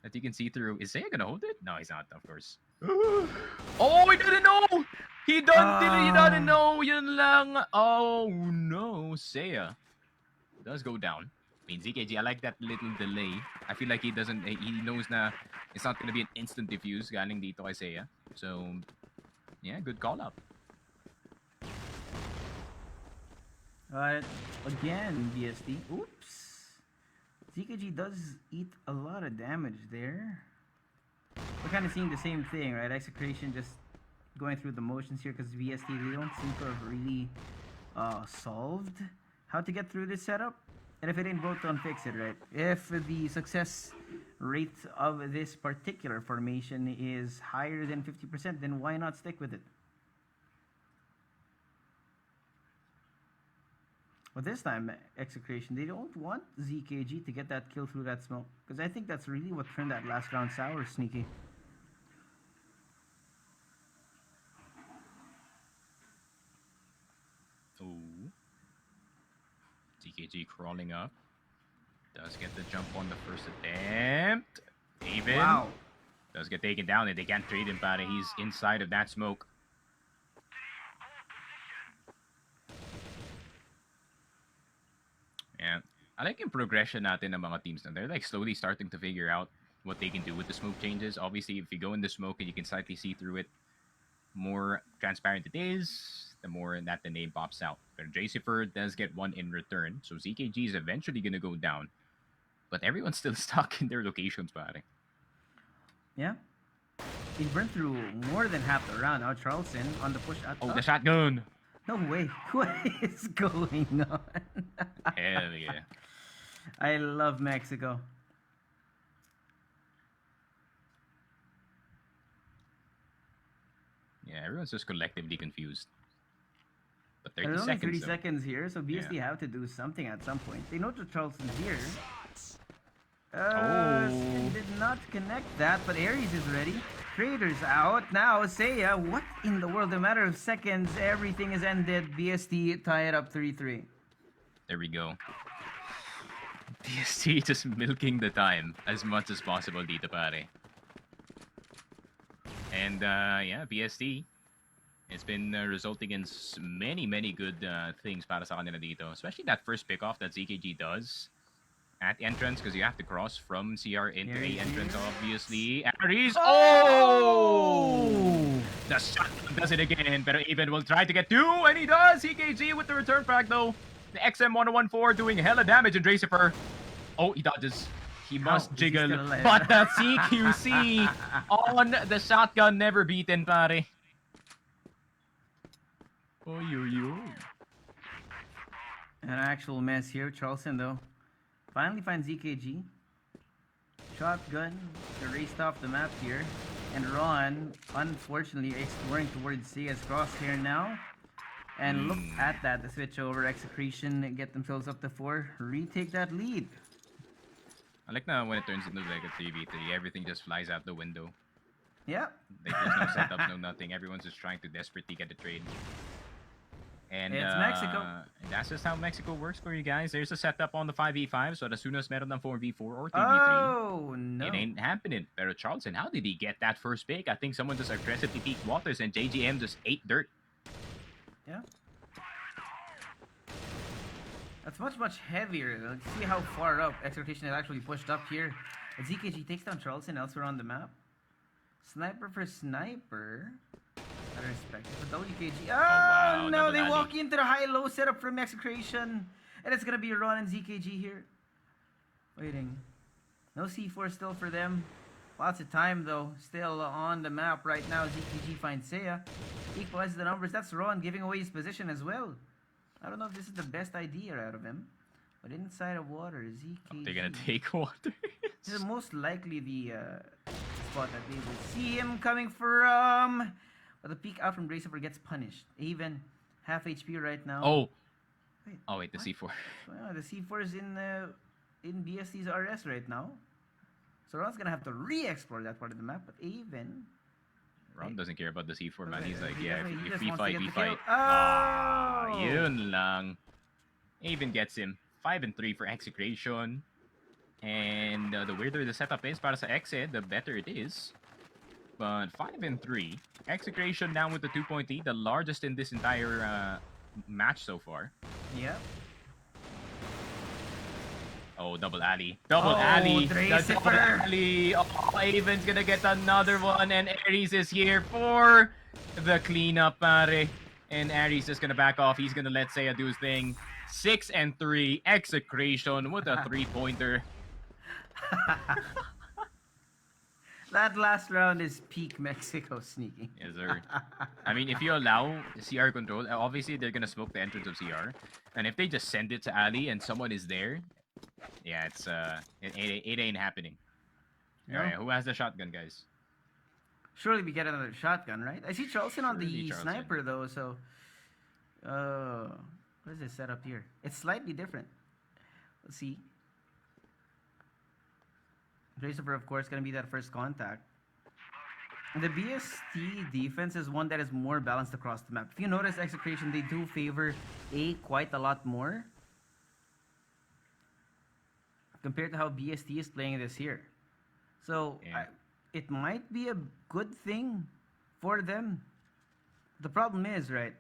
that you can see through. Is Seiya gonna hold it? No, he's not, of course. Oh, he didn't know! He doesn't know! Yun lang! Oh no, Seiya does go down. I mean, ZKG, I like that little delay. I feel like he knows na it's not gonna be an instant defuse galing dito kay Seiya. So, yeah, good call up. But again, BSD. Oops. ZKG does eat a lot of damage there. We're kind of seeing the same thing, right? Execration just going through the motions here because VST, they don't seem to have really solved how to get through this setup. And if it ain't broke, don't fix it, right? If the success rate of this particular formation is higher than 50%, then why not stick with it? But this time, Execration, they don't want ZKG to get that kill through that smoke. Because I think that's really what turned that last round sour, Sneaky. Ooh. ZKG crawling up. Does get the jump on the first attempt. Even. Wow. Does get taken down and they can't trade him, pare. He's inside of that smoke. Yeah. I like yung progression natin ng mga teams na they're like slowly starting to figure out what they can do with the smoke changes. Obviously, if you go in the smoke and you can slightly see through it, more transparent it is, the more that the name pops out. But Jacifer does get one in return, so ZKG is eventually going to go down. But everyone's still stuck in their locations, pare. Yeah. He burned through more than half the round. Now Charleston on the push at the shotgun! No way. What is going on? Hell yeah. I love Mexico. Yeah, everyone's just collectively confused. But 30 There's seconds. only 30 seconds here, so BSD have to do something at some point. They know that Charleston's here. Spin did not connect that, but Ares is ready. Traders out. Now, Seiya, what in the world? In a matter of seconds, everything is ended. BSD tie it up 3-3. There we go. BST just milking the time as much as possible dito, pare. And yeah, BST, it's been resulting in many good things para sa kanila dito. Especially that first pickoff that ZKG does at entrance, because you have to cross from CR into A entrance, obviously. Aries! Oh! The shotgun does it again, pero Even will try to get two, and he does! CKG with the return frag, though. The XM1014 doing hella damage in Dracifer. Oh, he dodges. He must jiggle. But the CQC on the shotgun never beaten, pare. Oy, oy, oy. An actual mess here. Charleston, though, finally finds ZKG. Shotgun erased off the map here. And Ron, unfortunately, exploring towards Seiya's crosshair now. And look at that, the switch over. Execration get themselves up to 4. Retake that lead. I like now when it turns into like a 3v3, everything just flies out the window. Yeah. Like, there's no setup, no nothing. Everyone's just trying to desperately get a trade. And it's Mexico. And that's just how Mexico works for you guys. There's a setup on the 5v5, so as soon as meron ng 4v4 or 3v3, oh, no. it ain't happening. Pero Charleston, how did he get that first pick? I think someone just aggressively peeked waters and JGM just ate dirt. Yeah. That's much heavier. Let's see how far up Execration is actually pushed up here. ZKG takes down Charleston elsewhere on the map. Sniper for sniper. I respect it. For WKG. Oh, wow, no, they double walk into the high-low setup from Execration. And it's gonna be Ron and ZKG here. Waiting. No C4 still for them. Lots of time though. Still on the map right now. ZKG finds Seiya. Equalizes the numbers. That's Ron giving away his position as well. I don't know if this is the best idea out of him. But inside of water, ZKG. They're gonna take water. This is most likely the spot that they will see him coming from. But the peek out from Bracefer gets punished. Even half HP right now. Oh. Wait, The C4. Well, the C4 is in BST's RS right now. So Ron's gonna have to re-explore that part of the map, but even Ron doesn't care about the C4, man. Okay, He's like, he yeah, definitely- he if just we wants to fight, get we the kill. fight. Oh! Yun lang. Even gets him. 5 and 3 for Execration. And the weirder the setup is para sa Exe, the better it is. But 5 and 3. Execration down with the 2-point lead, the largest in this entire match so far. Yep. Oh, double alley. Double Oh, alley. The Dracifer. double alley. Oh, Avon's gonna get another one. And Aries is here for the cleanup, pare. And Aries is gonna back off. He's gonna let Seiya do his thing. 6 and 3. Execration with a 3-pointer. That last round is peak Mexico sneaking. Yes, sir. I mean, if you allow CR control, obviously they're gonna smoke the entrance of CR. And if they just send it to Ali and someone is there, yeah, it ain't happening. No. Alright, who has the shotgun, guys? Surely we get another shotgun, right? I see Charleston on Surely the Charleston. sniper though, so what is this setup here? It's slightly different. Let's see. Dracifer, of course, gonna be that first contact. And the BST defense is one that is more balanced across the map. If you notice Execration, they do favor A quite a lot more compared to how BST is playing this here. So Yeah. it might be a good thing for them. The problem is, right,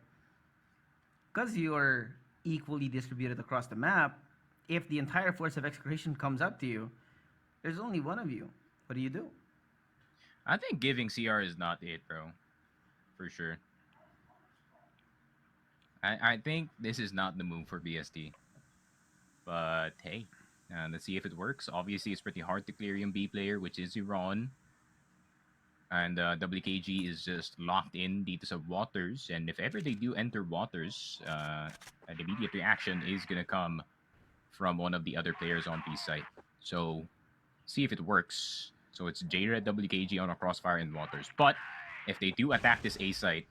because you're equally distributed across the map, if the entire force of Execration comes up to you, there's only one of you. What do you do? I think giving CR is not it, bro. For sure. I think this is not the move for BST. But hey, let's see if it works. Obviously, it's pretty hard to clear yung B player, which is Iran. And WKG is just locked in dito sa Waters. And if ever they do enter Waters, an immediate reaction is going to come from one of the other players on B site. So, see if it works. So it's J-Red, WKG on a crossfire in Waters. But if they do attack this A site,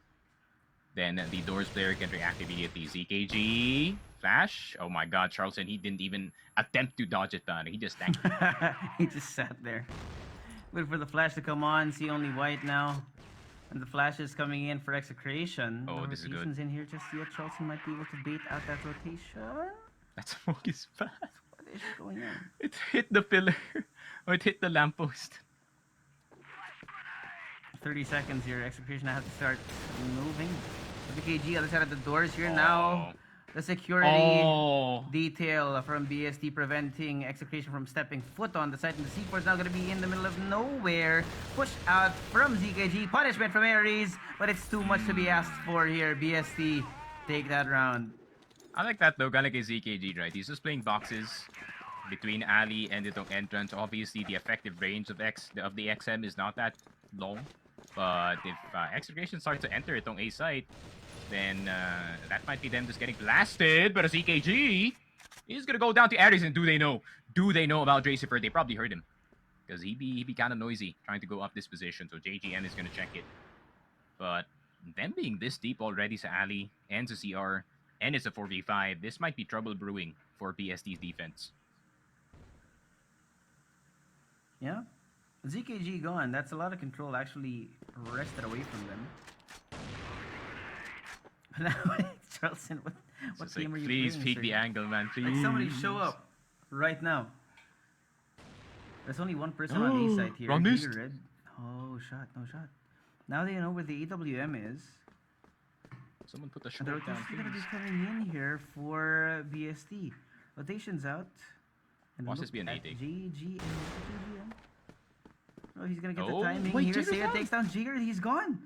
then the Doors player can react immediately. ZKG, flash. Oh my god, Charleston, he didn't even attempt to dodge it, man. He just tanked it. He just sat there. Wait for the flash to come on. See only white now. And the flash is coming in for Execration. Oh, No this is good. rotations in here just yet. Charleston might be able to bait out that rotation. That smoke is fast. What is going on? It hit the pillar. Or it hit the lamppost. 30 seconds here. Execration have to start moving. WKG other side of the doors here now. The security detail from BST preventing Execration from stepping foot on the site. And the C4 is now going to be in the middle of nowhere. Push out from ZKG. Punishment from Aries. But it's too much to be asked for here. BST take that round. I like that though, like ZKG, right? He's just playing boxes between Ali and itong entrance. Obviously, the effective range of the XM is not that long. But if Execration starts to enter itong A site, then that might be them just getting blasted. But a ZKG is gonna go down to Aries, and do they know? Do they know about Dracifer? They probably heard him. Because he be kind of noisy trying to go up this position. So JGN is gonna check it. But them being this deep already sa Ali and sa CR, and it's a 4v5, this might be trouble brewing for BST's defense. Yeah. ZKG gone. That's a lot of control actually wrested away from them. Now, Charleston, what It's team like, are you please playing, peek sir? the angle, man. Please. Like somebody show up right now. There's only one person on A side here. Wrong missed. Red. Oh, shot. No shot. Now they know where the AWM is. Someone put the And the short down, rotation's going to be please. coming in here for BST. Rotation's out. And Watch look this be an at A-take. JGM. Oh, he's going to get Oh, the timing wait, here. Jigger's Seiya down. takes down Jigger. He's gone.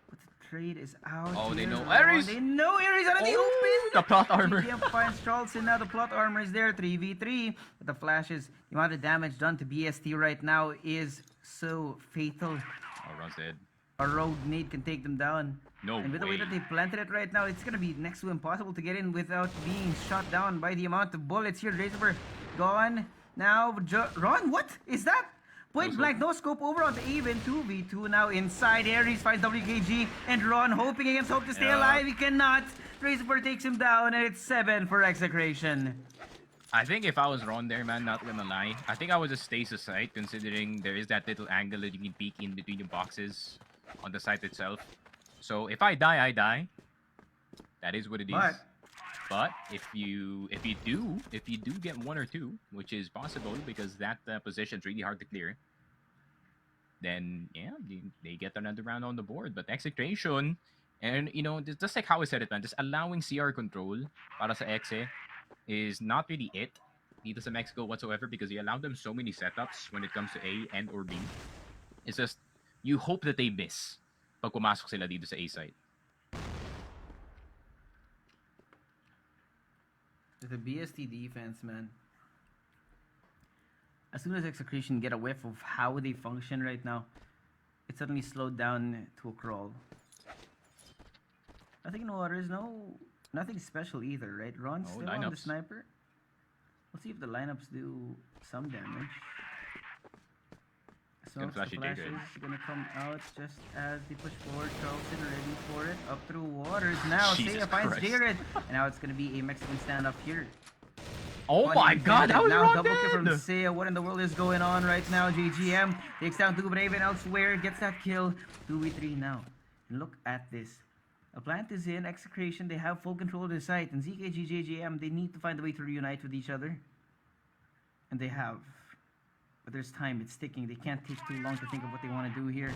But the trade is out. Oh, they here. know Aries. They know Aries out of the Oh, open. the plot armor. GGM finds Charleston. Now the plot armor is there. 3v3. But the flashes, the amount of damage done to BST right now is so fatal. Oh, Ron's dead. A rogue nade can take them down. No And with the way way. that they planted it right now, it's going to be next to impossible to get in without being shot down by the amount of bullets here. Dracifer gone. Now, Ron, what is that? Point No blank, no scope over on the even 2v2 now inside. Aries finds WKG and Ron hoping against hope to stay Yeah. alive. He cannot. Dracifer takes him down and it's 7 for Execration. I think if I was Ron there, man, not gonna lie, I think I would just stay to site, considering there is that little angle that you can peek in between the boxes on the site itself. So if I die, I die. That is what it is. But if you do get one or two, which is possible because that position's really hard to clear, then yeah, they get another round on the board. But Execration, and you know, just like how I said it, man, just allowing CR control para sa Exe is not really it dito sa Mexico whatsoever, because you allow them so many setups when it comes to A and or B. It's just you hope that they miss pag pumasok sila dito sa A side. The BST defense, man. As soon as Execration get a whiff of how they function right now, it suddenly slowed down to a crawl. Nothing in the waters, nothing special either, right? Ron's still on the sniper. Let's see if the lineups do some damage. Smokes, the flash is gonna come out just as they push forward. Charleston ready for it. Up through waters now. Seiya finds Jared. And now it's gonna be a Mexican standoff here. Oh my god, how is now Ron double dead? kill from Seiya. What in the world is going on right now? JGM takes down 2 Brave and elsewhere. Gets that kill. 2v3 now. And look at this. A plant is in. Execration. They have full control of the site. And ZKG, JGM, they need to find a way to reunite with each other. And they have. But there's time, it's ticking. They can't take too long to think of what they want to do here.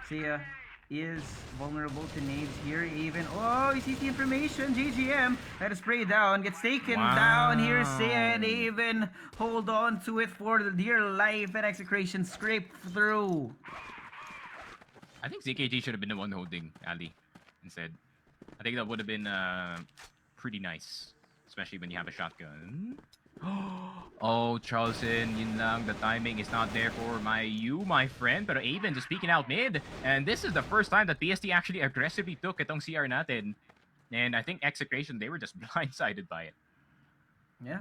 Seiya is vulnerable to nades here. Even, oh, he sees the information. GGM had a spray down, gets taken down here. Seiya and Even hold on to it for the dear life, and Execration scrape through. I think ZKG should have been the one holding Ali instead. I think that would have been pretty nice, especially when you have a shotgun. Oh, Charleston, yun lang, the timing is not there for my friend. Pero Aven just peeking out mid. And this is the first time that BST actually aggressively took itong CR natin. And I think Execration, they were just blindsided by it. Yeah.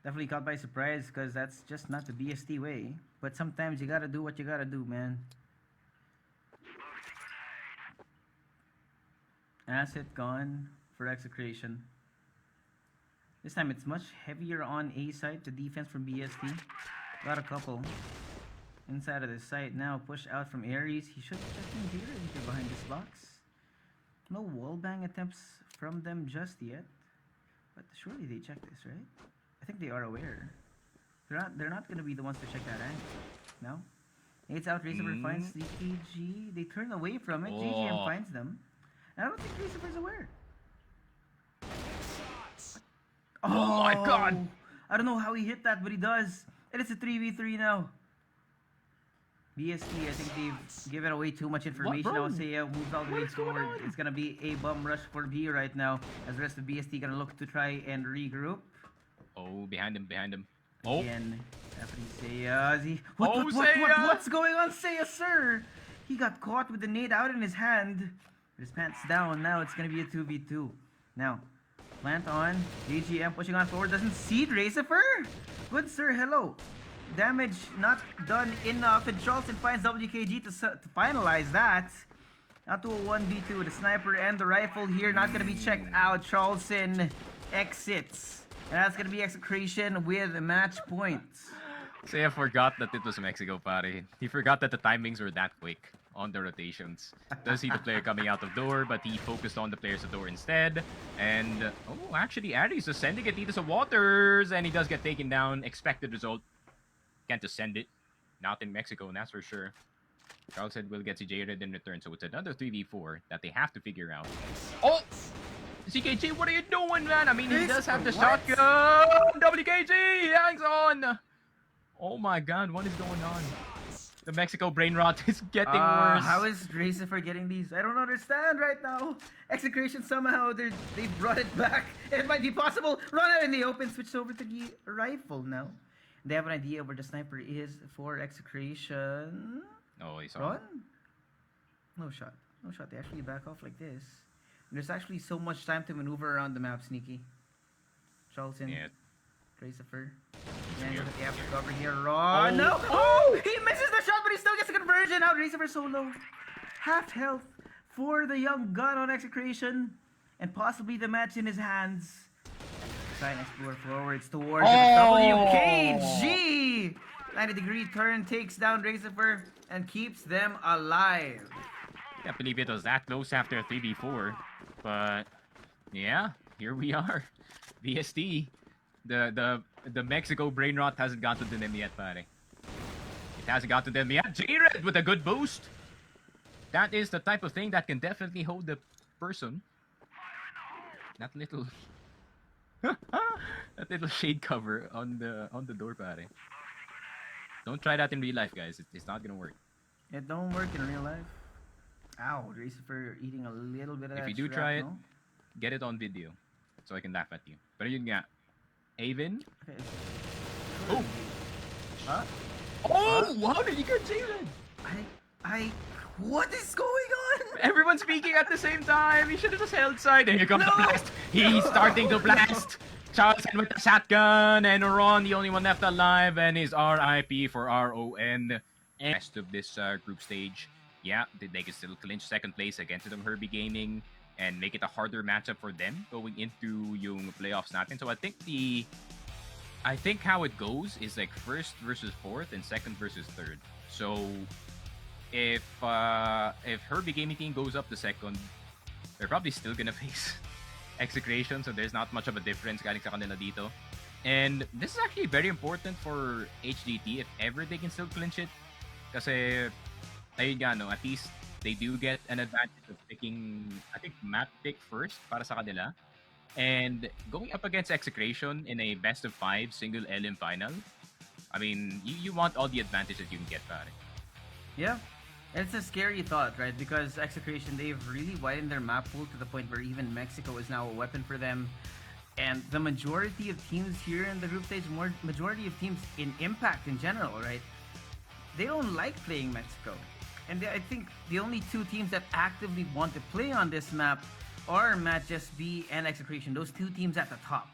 Definitely caught by surprise, because that's just not the BST way. But sometimes you gotta do what you gotta do, man. Asset gone for Execration. This time it's much heavier on A side to defense from BST. Got a couple inside of the site now. Push out from Aries. He should check in here behind this box. No wallbang attempts from them just yet. But surely they check this, right? I think they are aware. They're not gonna be the ones to check that angle. No? It's out. Raceover finds CKG. They turn away from it. GGM finds them. And I don't think Raceover's aware. Oh my god! I don't know how he hit that, but he does. And it's a 3v3 now. BST, I think they've given away too much information. I would say moved all the way forward. It's gonna be a bum rush for B right now, as the rest of BST gonna look to try and regroup. Oh, behind him. Oh. Again, Seiya. What's going on, Seiya, sir? He got caught with the nade out in his hand. With his pants down. Now it's gonna be a 2v2. Now, plant on. JGM pushing on forward. Doesn't see Racifer. Good sir, hello. Damage not done enough. And Charleston finds WKG to finalize that. Now to a 1v2 with the sniper and the rifle here. Not going to be checked out. Charleston exits. And that's going to be Execration with match points. Seiya forgot that it was Mexico, pare. He forgot that the timings were that quick on the rotations. Does see the player coming out of door, but he focused on the players at door instead. And, oh, actually, Aries is sending it into the waters, and he does get taken down. Expected result. Can't just send it. Not in Mexico, and that's for sure. Charleston will get CJ in return, so it's another 3v4 that they have to figure out. Oh! CKG, what are you doing, man? I mean, he does have the shotgun! WKG hangs on! Oh my god, what is going on? The Mexico brain rot is getting worse. How is Racifer getting these? I don't understand right now. Execration somehow, they brought it back. It might be possible. Run out in the open, switch over to the rifle now. They have an idea where the sniper is for Execration. Oh, he's on. No shot. No shot. They actually back off like this. And there's actually so much time to maneuver around the map, Sneaky. Charleston. Yeah. Racifer. And they have to cover here. Ron. No! Oh! He misses the shot, but he still gets a conversion. Now Racifer so low. Half health for the young gun on Execration. And possibly the match in his hands. Try and explore forwards towards the WKG. 90-degree turn takes down Racifer and keeps them alive. Can't believe it was that close after a 3v4. But yeah, here we are. BST. The Mexico brain rot hasn't gotten to them yet, pare. It hasn't gotten to them yet. J-Red with a good boost. That is the type of thing that can definitely hold the person. That little that little shade cover on the door, pare. Don't try that in real life, guys. It's not gonna work. It don't work in real life. Ow, Racifer eating a little bit of If that you do try it, get it on video so I can laugh at you. But yun nga, Avon. Okay. Oh! Huh? Oh! How did you get J-Red? What is going on? Everyone's speaking at the same time. He should have just held side. And here comes the blast. He's starting to blast. Charleston with the shotgun. And Ron, the only one left alive. And his RIP for RON. And rest of this group stage. Yeah, they can still clinch second place against them Herbie Gaming. And make it a harder matchup for them going into yung playoffs natin. So I think how it goes is like first versus fourth and second versus third. So if Herbie Gaming team goes up the second, they're probably still gonna face Execration, so there's not much of a difference galing sa kanila dito. And this is actually very important for HDT if ever they can still clinch it. Kasi ayun nga, no, at least they do get an advantage of picking, I think, map pick first para sa kanila. And going up against Execration in a best of 5 single LM final, I mean, you want all the advantages you can get, pare. Yeah. And it's a scary thought, right? Because Execration, they've really widened their map pool to the point where even Mexico is now a weapon for them. And the majority of teams here in the group stage, majority of teams in Impact in general, right? They don't like playing Mexico. And I think the only two teams that actively want to play on this map are Match SB and Execration. Those two teams at the top.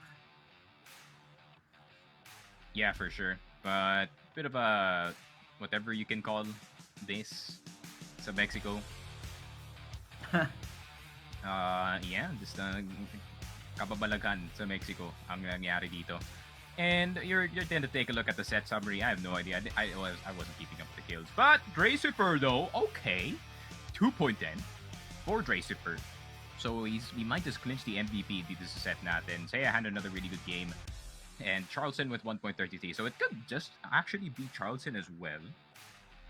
Yeah, for sure. But bit of a whatever you can call this sa Mexico. Yeah, just kababalaghan sa Mexico ang nangyari dito. And you're going to take a look at the set summary. I have no idea. I wasn't keeping up with the kills. But Dracifer though, okay. 2.10 for Dracifer. So he might just clinch the MVP dito sa set natin. Saya had another really good game. And Charleston with 1.33. So it could just actually be Charleston as well.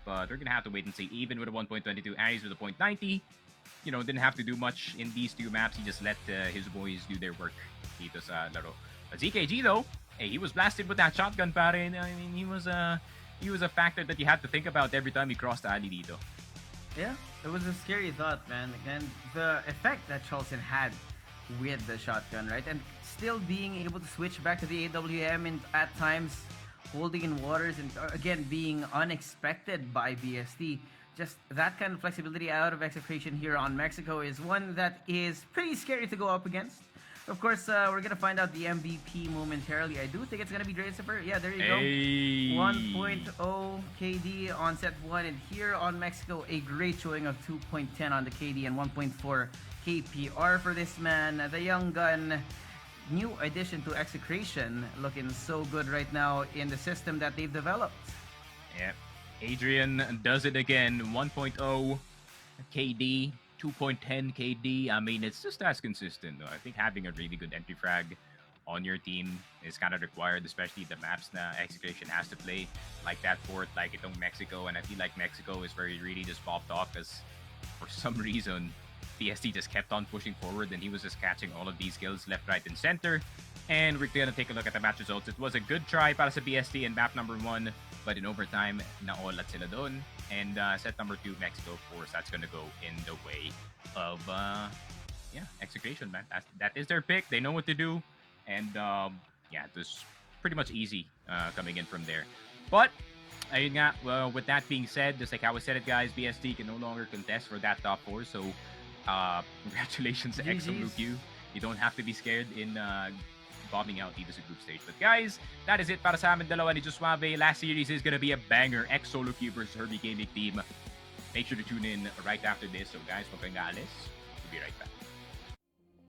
But we're going to have to wait and see. Even with a 1.22, Aries with a 0.90. You know, didn't have to do much in these two maps. He just let his boys do their work dito sa laro. But ZKG though, hey, he was blasted with that shotgun, pare. I mean, he was a factor that you had to think about every time he crossed the alley dito. Yeah, it was a scary thought, man. And the effect that Charleston had with the shotgun, right? And still being able to switch back to the AWM and at times holding in waters and again being unexpected by BST. Just that kind of flexibility out of Execration here on Mexico is one that is pretty scary to go up against. Of course, we're going to find out the MVP momentarily. I do think it's going to be Dracifer. Yeah, there you go. 1.0 KD on set 1. And here on Mexico, a great showing of 2.10 on the KD and 1.4 KPR for this man. The young gun, new addition to Execration, looking so good right now in the system that they've developed. Yep. Adrian does it again. 1.0 KD. 2.10 KD. I mean, it's just as consistent, though. I think having a really good entry frag on your team is kind of required, especially the maps na Execration has to play, like that fort, like itong Mexico. And I feel like Mexico is very really just popped off because for some reason, TST just kept on pushing forward and he was just catching all of these kills left, right, and center. And we're gonna take a look at the match results. It was a good try para sa BST in map number 1, but in overtime, naolat sila doon. And set number 2, Mexico, of course, that's gonna go in the way of Execration, man. That is their pick. They know what to do, and yeah, it was pretty much easy coming in from there. But ayun nga, well, with that being said, just like how I said it, guys, BST can no longer contest for that top 4. So congratulations to ExoLuQ. You don't have to be scared in bombing out dito sa group stage. But guys, that is it para sa amin dalawa ni Josuave. Last series is gonna be a banger. ExoLuQ versus Herbie Gaming team. Make sure to tune in right after this. So guys, huwag kayong aalis. We'll be right back.